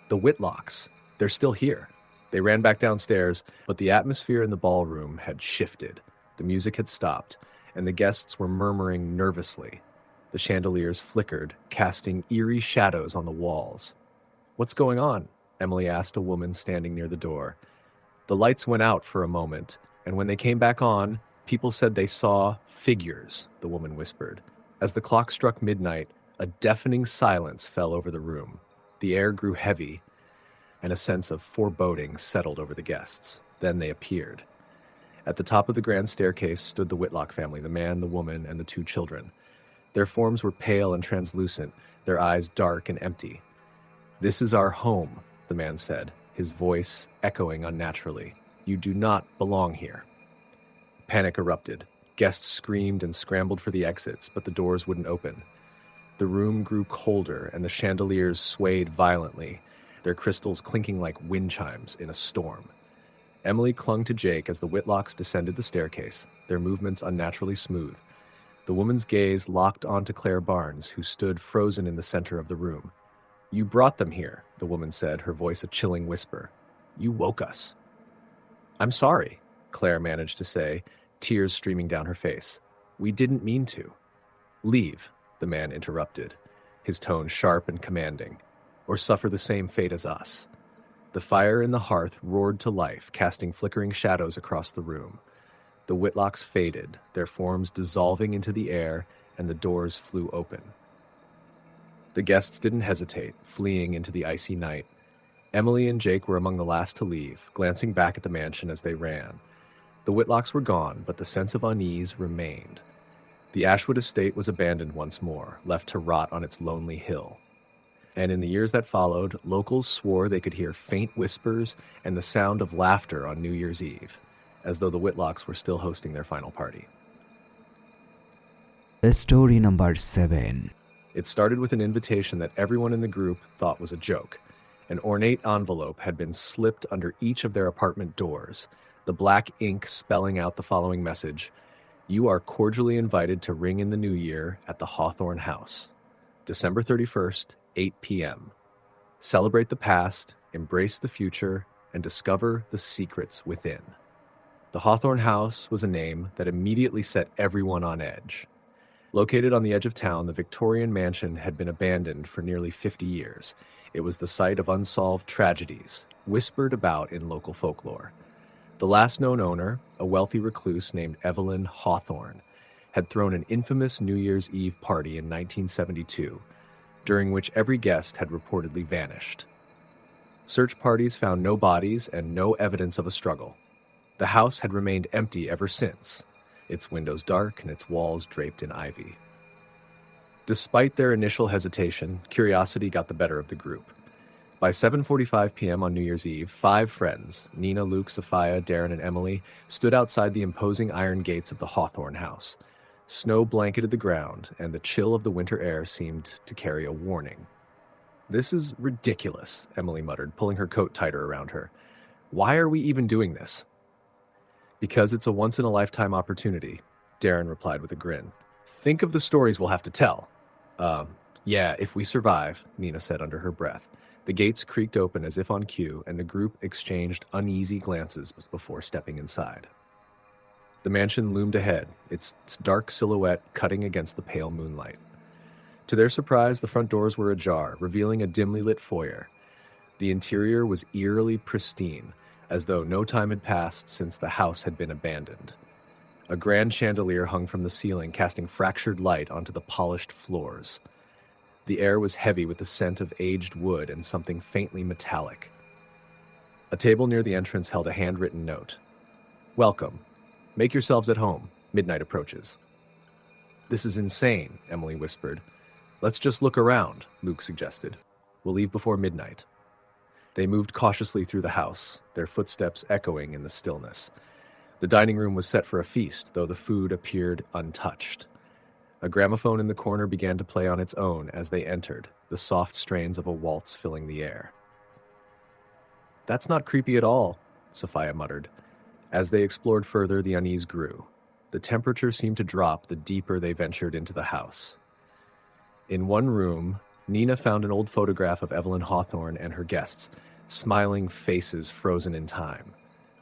The Whitlocks. They're still here. They ran back downstairs, but the atmosphere in the ballroom had shifted. The music had stopped, and the guests were murmuring nervously. The chandeliers flickered, casting eerie shadows on the walls. What's going on? Emily asked a woman standing near the door. The lights went out for a moment, and when they came back on, people said they saw figures, the woman whispered. As the clock struck midnight, a deafening silence fell over the room. The air grew heavy, and a sense of foreboding settled over the guests. Then they appeared. At the top of the grand staircase stood the Whitlock family, the man, the woman, and the two children. Their forms were pale and translucent, their eyes dark and empty. This is our home, the man said, his voice echoing unnaturally. You do not belong here. Panic erupted. Guests screamed and scrambled for the exits, but the doors wouldn't open. The room grew colder, and the chandeliers swayed violently, their crystals clinking like wind chimes in a storm. Emily clung to Jake as the Whitlocks descended the staircase, their movements unnaturally smooth. The woman's gaze locked onto Claire Barnes, who stood frozen in the center of the room. You brought them here, the woman said, her voice a chilling whisper. You woke us. I'm sorry, Claire managed to say, tears streaming down her face. We didn't mean to. Leave, the man interrupted, his tone sharp and commanding, or suffer the same fate as us. The fire in the hearth roared to life, casting flickering shadows across the room. The Whitlocks faded, their forms dissolving into the air, and the doors flew open. The guests didn't hesitate, fleeing into the icy night. Emily and Jake were among the last to leave, glancing back at the mansion as they ran. The Whitlocks were gone, but the sense of unease remained. The Ashwood estate was abandoned once more, left to rot on its lonely hill. And in the years that followed, locals swore they could hear faint whispers and the sound of laughter on New Year's Eve, as though the Whitlocks were still hosting their final party.
Story number 7.
It started with an invitation that everyone in the group thought was a joke. An ornate envelope had been slipped under each of their apartment doors, the black ink spelling out the following message: "You are cordially invited to ring in the new year at the Hawthorne House. December 31st, 8 p.m. Celebrate the past, embrace the future, and discover the secrets within." The Hawthorne House was a name that immediately set everyone on edge. Located on the edge of town, the Victorian mansion had been abandoned for nearly 50 years. It was the site of unsolved tragedies, whispered about in local folklore. The last known owner, a wealthy recluse named Evelyn Hawthorne, had thrown an infamous New Year's Eve party in 1972, during which every guest had reportedly vanished. Search parties found no bodies and no evidence of a struggle. The house had remained empty ever since, its windows dark and its walls draped in ivy. Despite their initial hesitation, curiosity got the better of the group. By 7:45 p.m. on New Year's Eve, 5 friends, Nina, Luke, Sophia, Darren, and Emily, stood outside the imposing iron gates of the Hawthorne house. Snow blanketed the ground, and the chill of the winter air seemed to carry a warning. "This is ridiculous," Emily muttered, pulling her coat tighter around her. "Why are we even doing this?" "Because it's a once-in-a-lifetime opportunity," Darren replied with a grin. "Think of the stories we'll have to tell." Yeah, if we survive," Nina said under her breath. The gates creaked open as if on cue, and the group exchanged uneasy glances before stepping inside. The mansion loomed ahead, its dark silhouette cutting against the pale moonlight. To their surprise, the front doors were ajar, revealing a dimly lit foyer. The interior was eerily pristine, as though no time had passed since the house had been abandoned. A grand chandelier hung from the ceiling, casting fractured light onto the polished floors. The air was heavy with the scent of aged wood and something faintly metallic. A table near the entrance held a handwritten note. "Welcome. Make yourselves at home. Midnight approaches." "This is insane," Emily whispered. "Let's just look around," Luke suggested. "We'll leave before midnight." They moved cautiously through the house, their footsteps echoing in the stillness. The dining room was set for a feast, though the food appeared untouched. A gramophone in the corner began to play on its own as they entered, the soft strains of a waltz filling the air. "That's not creepy at all," Sophia muttered. As they explored further, the unease grew. The temperature seemed to drop the deeper they ventured into the house. In one room, Nina found an old photograph of Evelyn Hawthorne and her guests, smiling faces frozen in time.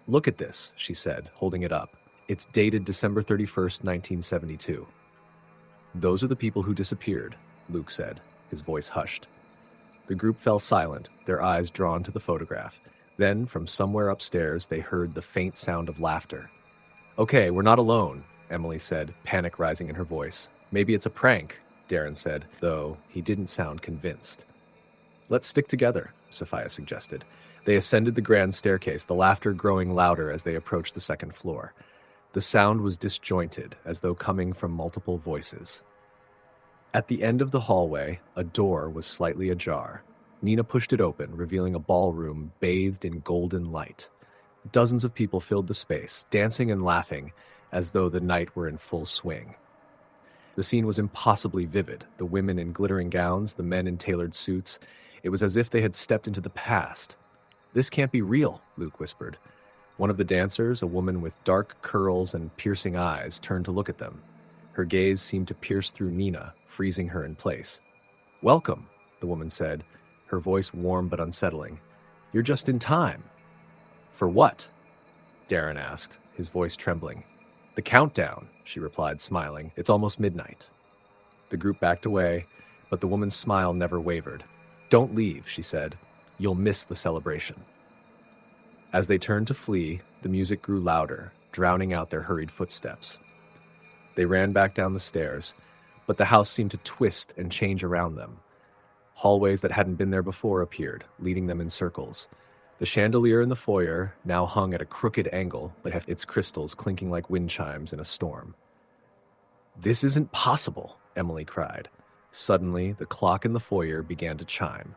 "Look at this," she said, holding it up. "It's dated December 31st, 1972. "Those are the people who disappeared," Luke said, his voice hushed. The group fell silent, their eyes drawn to the photograph. Then, from somewhere upstairs, they heard the faint sound of laughter. "Okay, we're not alone," Emily said, panic rising in her voice. "Maybe it's a prank," Darren said, though he didn't sound convinced. "Let's stick together," Sophia suggested. They ascended the grand staircase, the laughter growing louder as they approached the second floor. The sound was disjointed, as though coming from multiple voices. At the end of the hallway, a door was slightly ajar. Nina pushed it open, revealing a ballroom bathed in golden light. Dozens of people filled the space, dancing and laughing, as though the night were in full swing. The scene was impossibly vivid, the women in glittering gowns, the men in tailored suits. It was as if they had stepped into the past. "This can't be real," Luke whispered. One of the dancers, a woman with dark curls and piercing eyes, turned to look at them. Her gaze seemed to pierce through Nina, freezing her in place. "Welcome," the woman said, her voice warm but unsettling. "You're just in time." "For what?" Darren asked, his voice trembling. "The countdown," she replied, smiling. "It's almost midnight." The group backed away, but the woman's smile never wavered. "Don't leave," she said. "You'll miss the celebration." As they turned to flee, the music grew louder, drowning out their hurried footsteps. They ran back down the stairs, but the house seemed to twist and change around them. Hallways that hadn't been there before appeared, leading them in circles. The chandelier in the foyer now hung at a crooked angle, but had its crystals clinking like wind chimes in a storm. "This isn't possible," Emily cried. Suddenly, the clock in the foyer began to chime.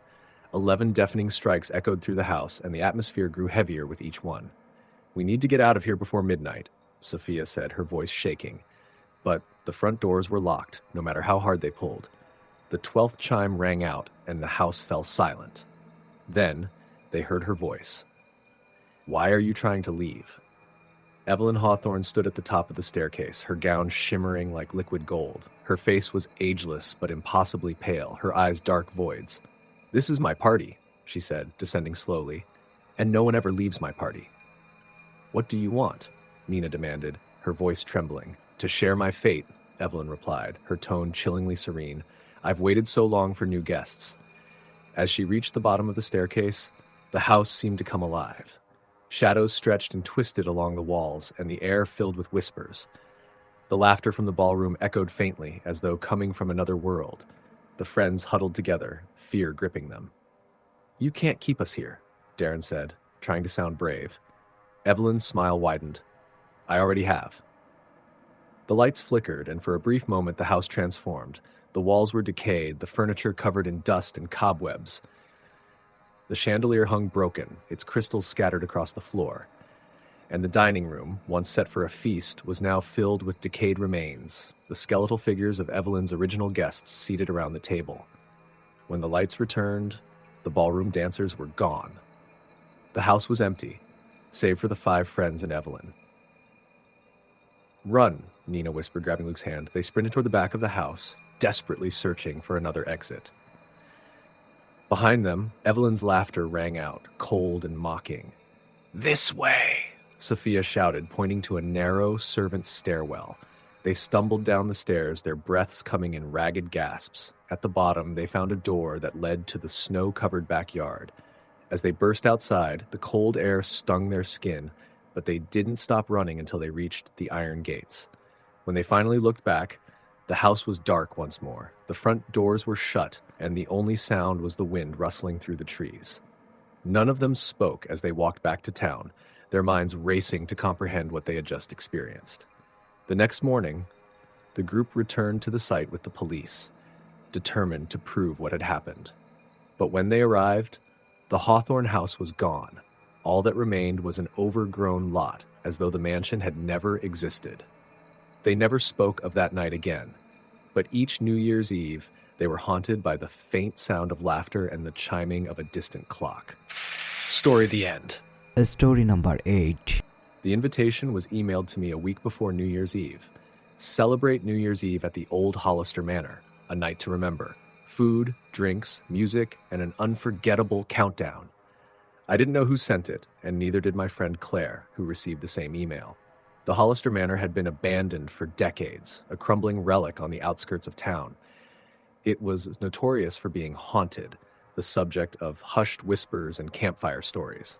11 deafening strikes echoed through the house, and the atmosphere grew heavier with each one. "We need to get out of here before midnight," Sophia said, her voice shaking. But the front doors were locked, no matter how hard they pulled. The 12th chime rang out, and the house fell silent. Then, they heard her voice. "Why are you trying to leave?" Evelyn Hawthorne stood at the top of the staircase, her gown shimmering like liquid gold. Her face was ageless but impossibly pale, her eyes dark voids. "This is my party," she said, descending slowly, "and no one ever leaves my party." "What do you want?" Nina demanded, her voice trembling. "To share my fate," Evelyn replied, her tone chillingly serene. "I've waited so long for new guests." As she reached the bottom of the staircase, the house seemed to come alive. Shadows stretched and twisted along the walls, and the air filled with whispers. The laughter from the ballroom echoed faintly, as though coming from another world. The friends huddled together, fear gripping them. "You can't keep us here," Darren said, trying to sound brave. Evelyn's smile widened. "I already have." The lights flickered, and for a brief moment the house transformed. The walls were decayed, the furniture covered in dust and cobwebs. The chandelier hung broken, its crystals scattered across the floor. And the dining room, once set for a feast, was now filled with decayed remains, the skeletal figures of Evelyn's original guests seated around the table. When the lights returned, the ballroom dancers were gone. The house was empty, save for the 5 friends and Evelyn. "Run," Nina whispered, grabbing Luke's hand. They sprinted toward the back of the house, desperately searching for another exit. Behind them, Evelyn's laughter rang out, cold and mocking. "This way," Sophia shouted, pointing to a narrow servants' stairwell. They stumbled down the stairs, their breaths coming in ragged gasps. At the bottom, they found a door that led to the snow-covered backyard. As they burst outside, the cold air stung their skin, but they didn't stop running until they reached the iron gates. When they finally looked back, the house was dark once more. The front doors were shut, and the only sound was the wind rustling through the trees. None of them spoke as they walked back to town, their minds racing to comprehend what they had just experienced. The next morning, the group returned to the site with the police, determined to prove what had happened. But when they arrived, the Hawthorne house was gone. All that remained was an overgrown lot, as though the mansion had never existed. They never spoke of that night again, but each New Year's Eve, they were haunted by the faint sound of laughter and the chiming of a distant clock. Story the end.
Story number 8.
The invitation was emailed to me a week before New Year's Eve. Celebrate New Year's Eve at the old Hollister Manor, a night to remember. Food, drinks, music, and an unforgettable countdown. I didn't know who sent it, and neither did my friend Claire, who received the same email. The Hollister Manor had been abandoned for decades, a crumbling relic on the outskirts of town. It was notorious for being haunted, the subject of hushed whispers and campfire stories.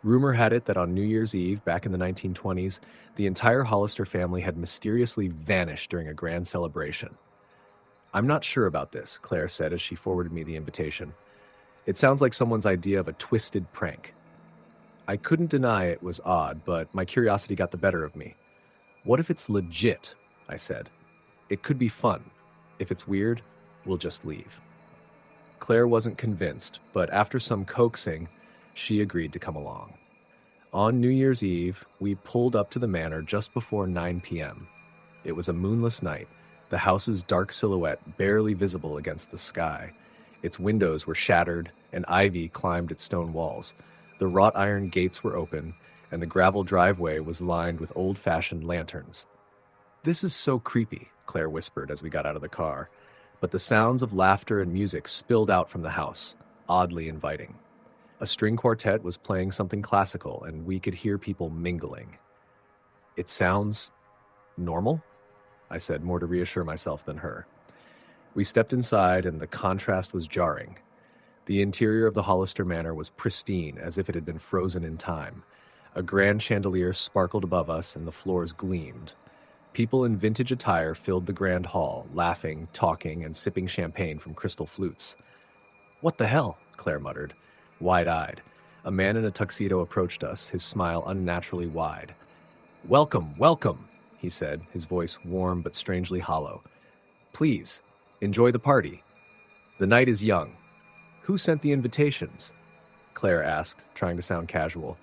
Rumor had it that on New Year's Eve, back in the 1920s, the entire Hollister family had mysteriously vanished during a grand celebration. "I'm not sure about this," Claire said as she forwarded me the invitation. "It sounds like someone's idea of a twisted prank." I couldn't deny it was odd, but my curiosity got the better of me. "What if it's legit?" I said. "It could be fun. If it's weird, we'll just leave." Claire wasn't convinced, but after some coaxing, she agreed to come along. On New Year's Eve, we pulled up to the manor just before 9 p.m. It was a moonless night, the house's dark silhouette barely visible against the sky. Its windows were shattered, and ivy climbed its stone walls. The wrought iron gates were open, and the gravel driveway was lined with old-fashioned lanterns. "This is so creepy," Claire whispered as we got out of the car, but the sounds of laughter and music spilled out from the house, oddly inviting. A string quartet was playing something classical, and we could hear people mingling. "It sounds normal?" I said, more to reassure myself than her. We stepped inside, and the contrast was jarring. The interior of the Hollister Manor was pristine, as if it had been frozen in time. A grand chandelier sparkled above us, and the floors gleamed. People in vintage attire filled the grand hall, laughing, talking, and sipping champagne from crystal flutes. "What the hell?" Claire muttered, wide-eyed. A man in a tuxedo approached us, his smile unnaturally wide. "Welcome, welcome," he said, his voice warm but strangely hollow. "Please, enjoy the party. The night is young. Who sent the invitations?" Claire asked, trying to sound casual.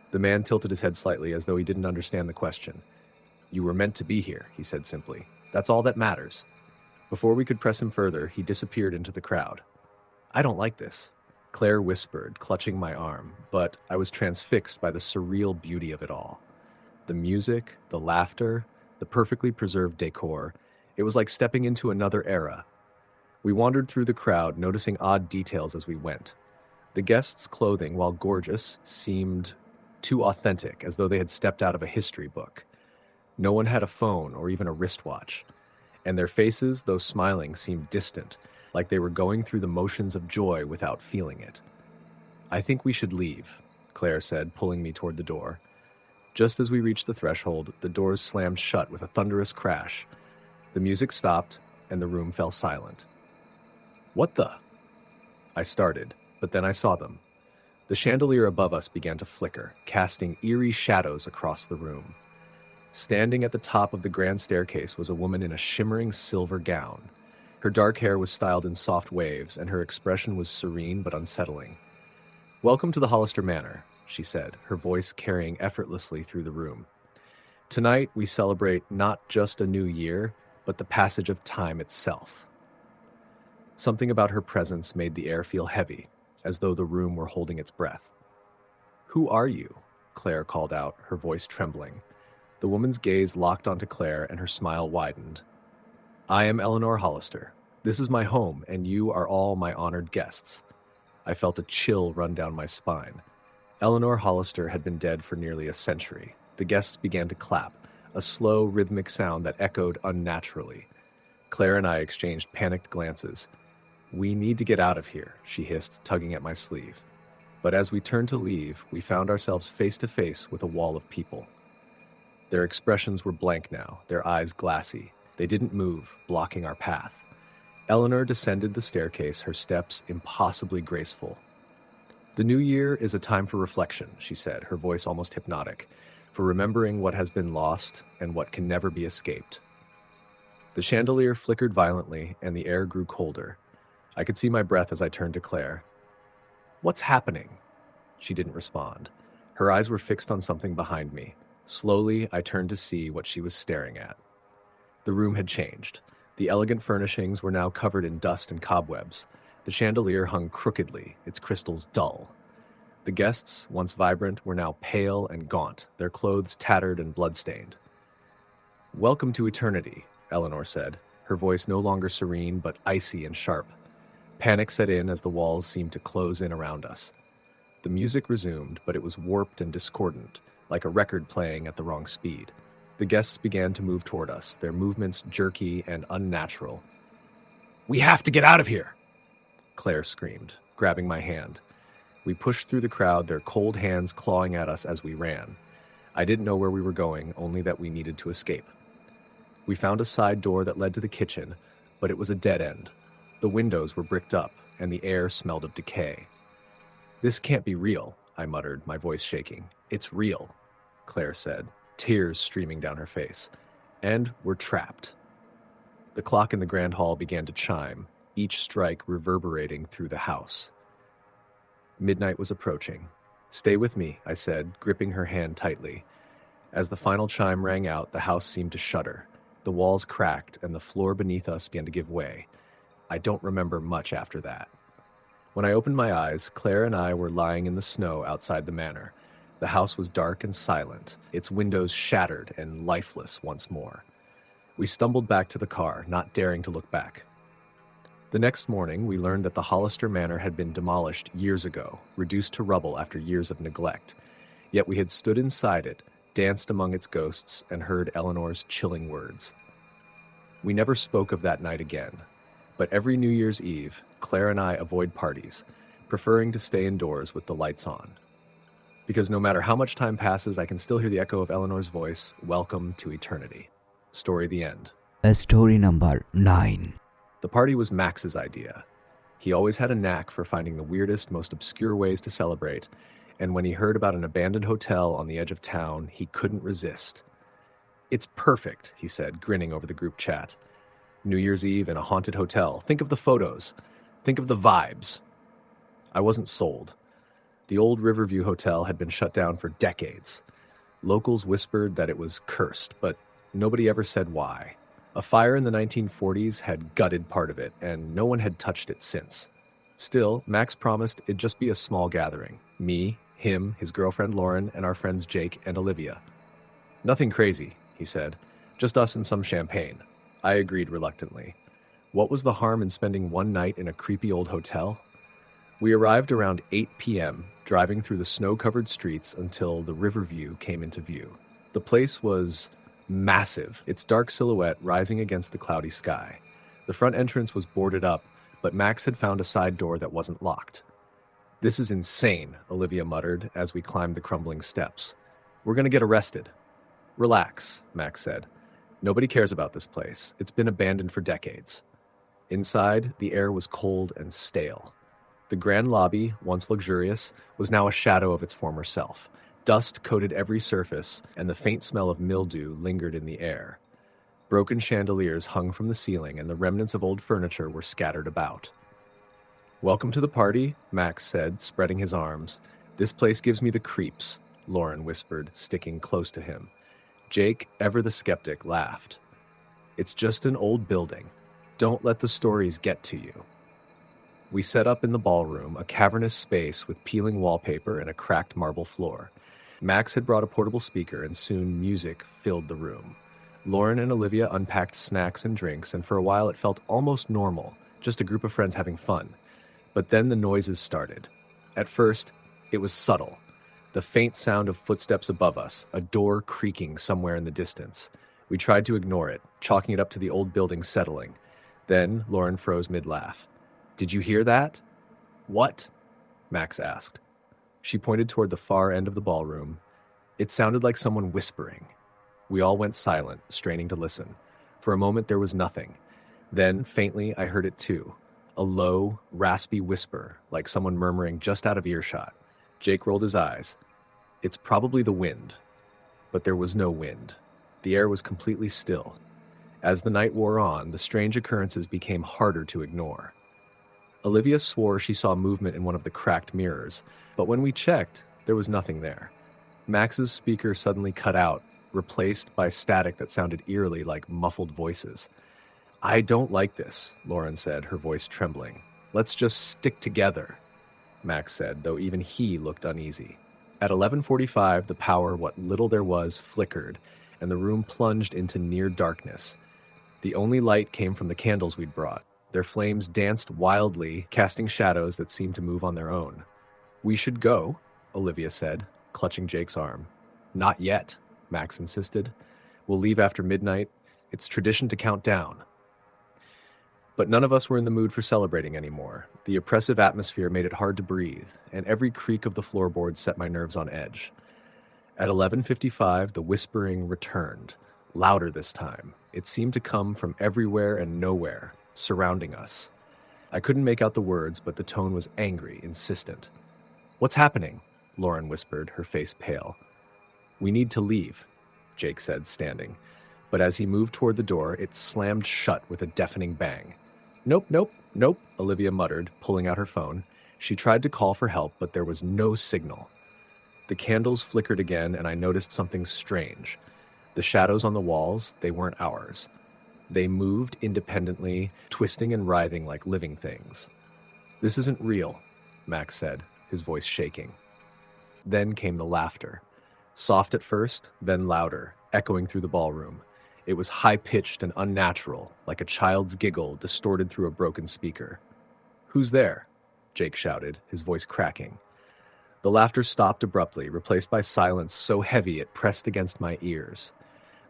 The man tilted his head slightly as though he didn't understand the question. "You were meant to be here," he said simply. "That's all that matters." Before we could press him further, he disappeared into the crowd. "I don't like this," Claire whispered, clutching my arm, but I was transfixed by the surreal beauty of it all. The music, the laughter, the perfectly preserved decor. It was like stepping into another era. We wandered through the crowd, noticing odd details as we went. The guests' clothing, while gorgeous, seemed too authentic, as though they had stepped out of a history book. No one had a phone or even a wristwatch, and their faces, though smiling, seemed distant, like they were going through the motions of joy without feeling it. "I think we should leave," Claire said, pulling me toward the door. Just as we reached the threshold, the doors slammed shut with a thunderous crash. The music stopped, and the room fell silent. "What the?" I started, but then I saw them. The chandelier above us began to flicker, casting eerie shadows across the room. Standing at the top of the grand staircase was a woman in a shimmering silver gown. Her dark hair was styled in soft waves, and her expression was serene but unsettling. "Welcome to the Hollister Manor," she said, her voice carrying effortlessly through the room. "Tonight we celebrate not just a new year, but the passage of time itself." Something about her presence made the air feel heavy, as though the room were holding its breath. "Who are you?" Claire called out, her voice trembling. The woman's gaze locked onto Claire, and her smile widened. "I am Eleanor Hollister. This is my home, and you are all my honored guests." I felt a chill run down my spine. Eleanor Hollister had been dead for nearly a century. The guests began to clap, a slow, rhythmic sound that echoed unnaturally. Claire and I exchanged panicked glances. "We need to get out of here," she hissed, tugging at my sleeve. But as we turned to leave, we found ourselves face to face with a wall of people. Their expressions were blank now, their eyes glassy. They didn't move, blocking our path. Eleanor descended the staircase, her steps impossibly graceful. "The new year is a time for reflection," she said, her voice almost hypnotic, "for remembering what has been lost and what can never be escaped." The chandelier flickered violently, and the air grew colder. I could see my breath as I turned to Claire. "What's happening?" She didn't respond. Her eyes were fixed on something behind me. Slowly, I turned to see what she was staring at. The room had changed. The elegant furnishings were now covered in dust and cobwebs. The chandelier hung crookedly, its crystals dull. The guests, once vibrant, were now pale and gaunt, their clothes tattered and bloodstained. "Welcome to eternity," Eleanor said, her voice no longer serene but icy and sharp. Panic set in as the walls seemed to close in around us. The music resumed, but it was warped and discordant, like a record playing at the wrong speed. The guests began to move toward us, their movements jerky and unnatural. "We have to get out of here!" Claire screamed, grabbing my hand. We pushed through the crowd, their cold hands clawing at us as we ran. I didn't know where we were going, only that we needed to escape. We found a side door that led to the kitchen, but it was a dead end. The windows were bricked up, and the air smelled of decay. "This can't be real," I muttered, my voice shaking. "It's real," Claire said, tears streaming down her face. "And we're trapped." The clock in the grand hall began to chime, each strike reverberating through the house. Midnight was approaching. "Stay with me," I said, gripping her hand tightly. As the final chime rang out, the house seemed to shudder. The walls cracked, and the floor beneath us began to give way. I don't remember much after that. When I opened my eyes, Claire and I were lying in the snow outside the manor. The house was dark and silent, its windows shattered and lifeless once more. We stumbled back to the car, not daring to look back. The next morning, we learned that the Hollister Manor had been demolished years ago, reduced to rubble after years of neglect. Yet we had stood inside it, danced among its ghosts, and heard Eleanor's chilling words. We never spoke of that night again. But every New Year's Eve, Claire and I avoid parties, preferring to stay indoors with the lights on. Because no matter how much time passes, I can still hear the echo of Eleanor's voice, "Welcome to eternity." Story the end.
Story number 9.
The party was Max's idea. He always had a knack for finding the weirdest, most obscure ways to celebrate, and when he heard about an abandoned hotel on the edge of town, he couldn't resist. "It's perfect," he said, grinning over the group chat. "New Year's Eve in a haunted hotel. Think of the photos. Think of the vibes." I wasn't sold. The old Riverview Hotel had been shut down for decades. Locals whispered that it was cursed, but nobody ever said why. A fire in the 1940s had gutted part of it, and no one had touched it since. Still, Max promised it'd just be a small gathering. Me, him, his girlfriend Lauren, and our friends Jake and Olivia. "Nothing crazy," he said. "Just us and some champagne." I agreed reluctantly. What was the harm in spending one night in a creepy old hotel? We arrived around 8 p.m., driving through the snow-covered streets until the Riverview came into view. The place was massive, its dark silhouette rising against the cloudy sky. The front entrance was boarded up, but Max had found a side door that wasn't locked. "This is insane," Olivia muttered as we climbed the crumbling steps. "We're going to get arrested." "Relax," Max said. "Nobody cares about this place. It's been abandoned for decades." Inside, the air was cold and stale. The grand lobby, once luxurious, was now a shadow of its former self. Dust coated every surface, and the faint smell of mildew lingered in the air. Broken chandeliers hung from the ceiling, and the remnants of old furniture were scattered about. "Welcome to the party," Max said, spreading his arms. "This place gives me the creeps," Lauren whispered, sticking close to him. Jake, ever the skeptic, laughed. "It's just an old building. Don't let the stories get to you." We set up in the ballroom, a cavernous space with peeling wallpaper and a cracked marble floor. Max had brought a portable speaker, and soon music filled the room. Lauren and Olivia unpacked snacks and drinks, and for a while it felt almost normal, just a group of friends having fun. But then the noises started. At first, it was subtle. The faint sound of footsteps above us, a door creaking somewhere in the distance. We tried to ignore it, chalking it up to the old building settling. Then Lauren froze mid-laugh. "Did you hear that?" "What?" Max asked. She pointed toward the far end of the ballroom. It sounded like someone whispering. We all went silent, straining to listen. For a moment there was nothing. Then, faintly, I heard it too. A low, raspy whisper, like someone murmuring just out of earshot. Jake rolled his eyes. "It's probably the wind." But there was no wind. The air was completely still. As the night wore on, the strange occurrences became harder to ignore. Olivia swore she saw movement in one of the cracked mirrors, but when we checked, there was nothing there. Max's speaker suddenly cut out, replaced by static that sounded eerily like muffled voices. "I don't like this," Lauren said, her voice trembling. "Let's just stick together," Max said, though even he looked uneasy. At 11:45, the power, what little there was, flickered, and the room plunged into near darkness. The only light came from the candles we'd brought. Their flames danced wildly, casting shadows that seemed to move on their own. "We should go," Olivia said, clutching Jake's arm. "Not yet," Max insisted. "We'll leave after midnight. It's tradition to count down." But none of us were in the mood for celebrating anymore. The oppressive atmosphere made it hard to breathe, and every creak of the floorboards set my nerves on edge. At 11:55, the whispering returned, louder this time. It seemed to come from everywhere and nowhere, surrounding us. I couldn't make out the words, but the tone was angry, insistent. "What's happening?" Lauren whispered, her face pale. "We need to leave," Jake said, standing. But as he moved toward the door, it slammed shut with a deafening bang. "Nope, nope, nope," Olivia muttered, pulling out her phone. She tried to call for help, but there was no signal. The candles flickered again, and I noticed something strange. The shadows on the walls, they weren't ours. They moved independently, twisting and writhing like living things. "This isn't real," Max said, his voice shaking. Then came the laughter. Soft at first, then louder, echoing through the ballroom. It was high-pitched and unnatural, like a child's giggle distorted through a broken speaker. "Who's there?" Jake shouted, his voice cracking. The laughter stopped abruptly, replaced by silence so heavy it pressed against my ears.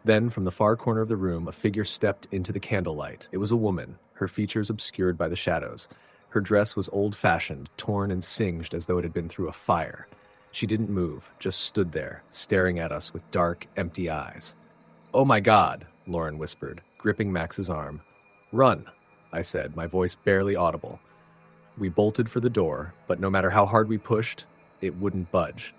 Then, from the far corner of the room, a figure stepped into the candlelight. It was a woman, her features obscured by the shadows. Her dress was old-fashioned, torn and singed as though it had been through a fire. She didn't move, just stood there, staring at us with dark, empty eyes. "Oh my God," Lauren whispered, gripping Max's arm. "Run," I said, my voice barely audible. We bolted for the door, but no matter how hard we pushed, it wouldn't budge.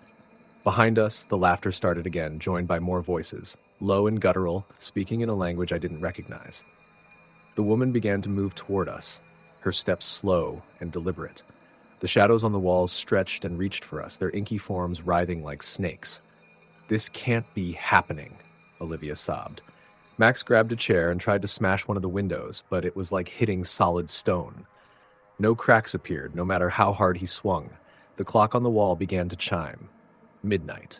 Behind us, the laughter started again, joined by more voices, low and guttural, speaking in a language I didn't recognize. The woman began to move toward us, her steps slow and deliberate. The shadows on the walls stretched and reached for us, their inky forms writhing like snakes. "This can't be happening," Olivia sobbed. Max grabbed a chair and tried to smash one of the windows, but it was like hitting solid stone. No cracks appeared, no matter how hard he swung. The clock on the wall began to chime. Midnight.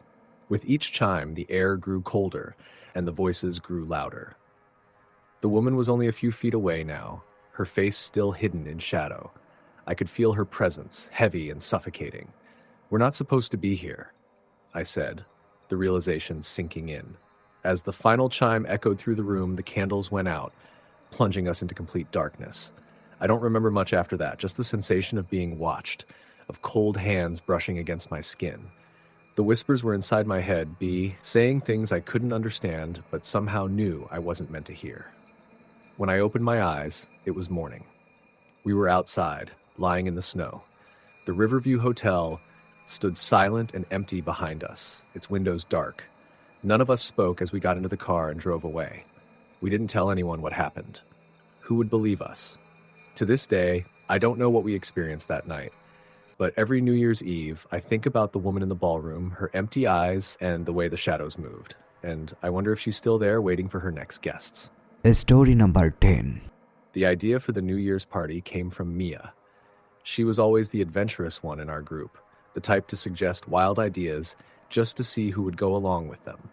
With each chime, the air grew colder, and the voices grew louder. The woman was only a few feet away now, her face still hidden in shadow. I could feel her presence, heavy and suffocating. "We're not supposed to be here," I said, the realization sinking in. As the final chime echoed through the room, the candles went out, plunging us into complete darkness. I don't remember much after that, just the sensation of being watched, of cold hands brushing against my skin. The whispers were inside my head, saying things I couldn't understand, but somehow knew I wasn't meant to hear. When I opened my eyes, it was morning. We were outside, lying in the snow. The Riverview Hotel stood silent and empty behind us, its windows dark. None of us spoke as we got into the car and drove away. We didn't tell anyone what happened. Who would believe us? To this day, I don't know what we experienced that night, but every New Year's Eve, I think about the woman in the ballroom, her empty eyes, and the way the shadows moved. And I wonder if she's still there waiting for her next guests.
Story number 10.
The idea for the New Year's party came from Mia. She was always the adventurous one in our group, the type to suggest wild ideas just to see who would go along with them.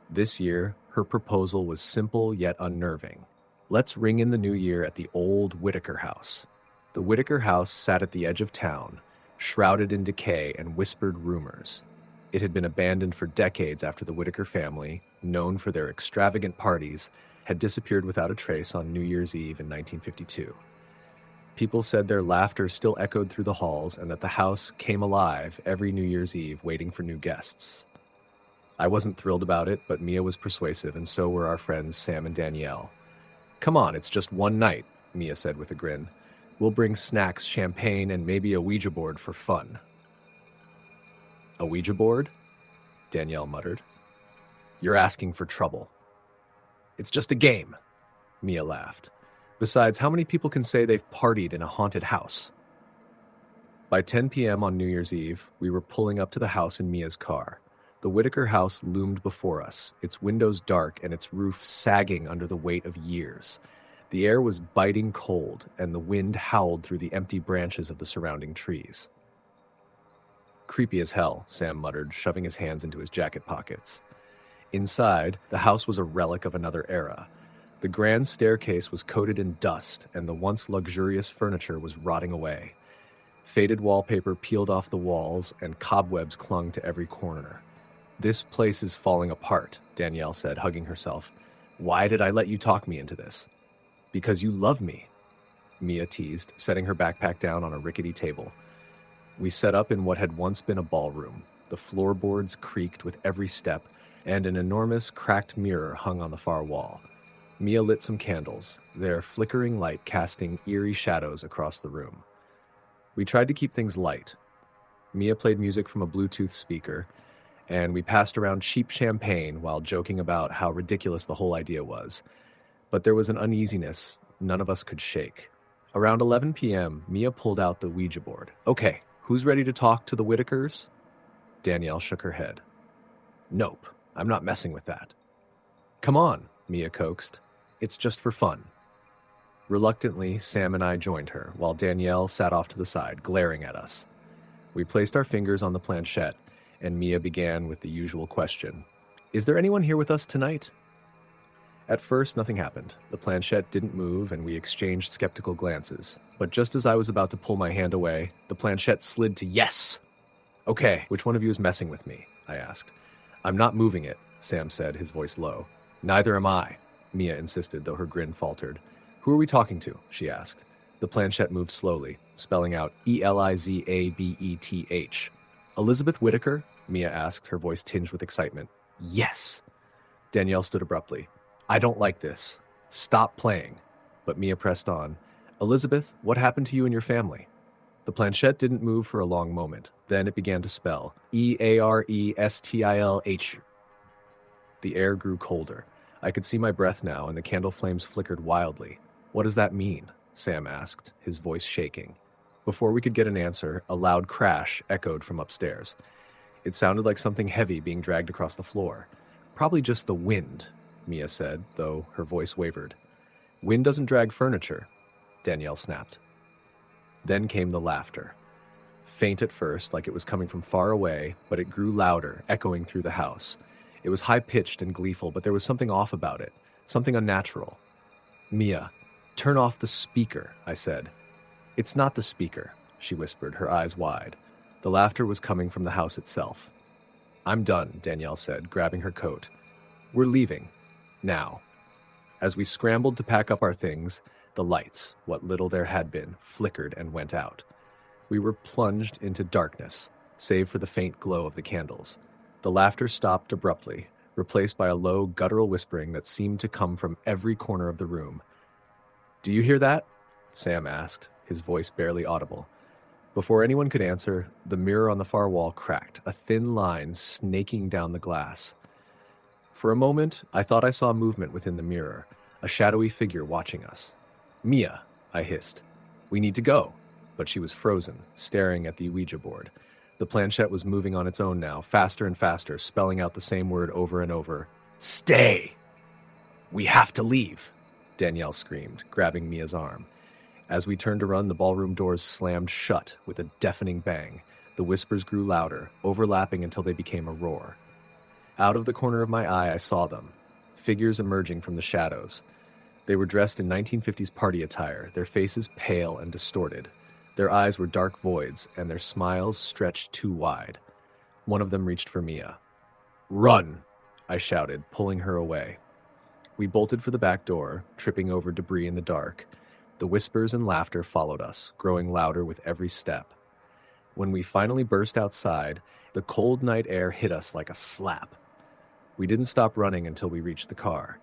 This year, her proposal was simple yet unnerving. Let's ring in the new year at the old Whitaker house. The Whitaker house sat at the edge of town, shrouded in decay and whispered rumors. It had been abandoned for decades after the Whitaker family, known for their extravagant parties, had disappeared without a trace on New Year's Eve in 1952. People said their laughter still echoed through the halls and that the house came alive every New Year's Eve waiting for new guests. I wasn't thrilled about it, but Mia was persuasive, and so were our friends Sam and Danielle. "Come on, it's just one night," Mia said with a grin. "We'll bring snacks, champagne, and maybe a Ouija board for fun." "A Ouija board?" Danielle muttered. "You're asking for trouble." "It's just a game," Mia laughed. "Besides, how many people can say they've partied in a haunted house?" By 10 p.m. on New Year's Eve, we were pulling up to the house in Mia's car. The Whitaker house loomed before us, its windows dark and its roof sagging under the weight of years. The air was biting cold, and the wind howled through the empty branches of the surrounding trees. "Creepy as hell," Sam muttered, shoving his hands into his jacket pockets. Inside, the house was a relic of another era. The grand staircase was coated in dust, and the once luxurious furniture was rotting away. Faded wallpaper peeled off the walls, and cobwebs clung to every corner. "This place is falling apart," Danielle said, hugging herself. "Why did I let you talk me into this?" "Because you love me," Mia teased, setting her backpack down on a rickety table. We set up in what had once been a ballroom. The floorboards creaked with every step, and an enormous cracked mirror hung on the far wall. Mia lit some candles, their flickering light casting eerie shadows across the room. We tried to keep things light. Mia played music from a Bluetooth speaker, and we passed around cheap champagne while joking about how ridiculous the whole idea was. But there was an uneasiness none of us could shake. Around 11 p.m., Mia pulled out the Ouija board. "Okay, who's ready to talk to the Whitakers?" Danielle shook her head. "Nope, I'm not messing with that." "Come on," Mia coaxed. "It's just for fun." Reluctantly, Sam and I joined her, while Danielle sat off to the side, glaring at us. We placed our fingers on the planchette, and Mia began with the usual question. "Is there anyone here with us tonight?" At first, nothing happened. The planchette didn't move, and we exchanged skeptical glances. But just as I was about to pull my hand away, the planchette slid to yes! "Okay, which one of you is messing with me?" I asked. "I'm not moving it," Sam said, his voice low. "Neither am I," Mia insisted, though her grin faltered. "Who are we talking to?" she asked. The planchette moved slowly, spelling out Elizabeth. "Elizabeth Whitaker?" Mia asked, her voice tinged with excitement. "Yes!" Danielle stood abruptly. "I don't like this. Stop playing." But Mia pressed on. Elizabeth, what happened to you and your family? The planchette didn't move for a long moment. Then it began to spell Earestilh. The air grew colder. I could see my breath now, and the candle flames flickered wildly. What does that mean? Sam asked, his voice shaking. Before we could get an answer, a loud crash echoed from upstairs. It sounded like something heavy being dragged across the floor. Probably just the wind, Mia said, though her voice wavered. Wind doesn't drag furniture, Danielle snapped. Then came the laughter. Faint at first, like it was coming from far away, but it grew louder, echoing through the house. It was high-pitched and gleeful, but there was something off about it, something unnatural. Mia, turn off the speaker, I said. It's not the speaker, she whispered, her eyes wide. The laughter was coming from the house itself. I'm done, Danielle said, grabbing her coat. We're leaving. Now. As we scrambled to pack up our things, the lights, what little there had been, flickered and went out. We were plunged into darkness, save for the faint glow of the candles. The laughter stopped abruptly, replaced by a low, guttural whispering that seemed to come from every corner of the room. Do you hear that? Sam asked, his voice barely audible. Before anyone could answer, the mirror on the far wall cracked, a thin line snaking down the glass. For a moment, I thought I saw movement within the mirror, a shadowy figure watching us. Mia, I hissed. We need to go. But she was frozen, staring at the Ouija board. The planchette was moving on its own now, faster and faster, spelling out the same word over and over. Stay! We have to leave, Danielle screamed, grabbing Mia's arm. As we turned to run, the ballroom doors slammed shut with a deafening bang. The whispers grew louder, overlapping until they became a roar. Out of the corner of my eye, I saw them, figures emerging from the shadows. They were dressed in 1950s party attire, their faces pale and distorted. Their eyes were dark voids, and their smiles stretched too wide. One of them reached for Mia. Run, I shouted, pulling her away. We bolted for the back door, tripping over debris in the dark. The whispers and laughter followed us, growing louder with every step. When we finally burst outside, the cold night air hit us like a slap. We didn't stop running until we reached the car.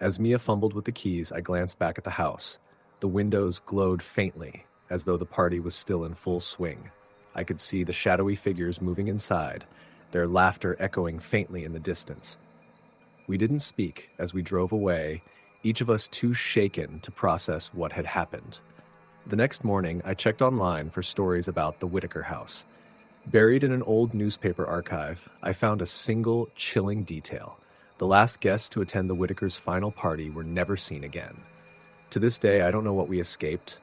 As Mia fumbled with the keys, I glanced back at the house. The windows glowed faintly, as though the party was still in full swing. I could see the shadowy figures moving inside, their laughter echoing faintly in the distance. We didn't speak as we drove away, each of us too shaken to process what had happened. The next morning, I checked online for stories about the Whitaker house. Buried in an old newspaper archive, I found a single chilling detail. The last guests to attend the Whitakers' final party were never seen again. To this day, I don't know what we escaped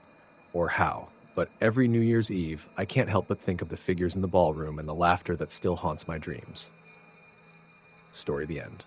or how, but every New Year's Eve, I can't help but think of the figures in the ballroom and the laughter that still haunts my dreams. Story the end.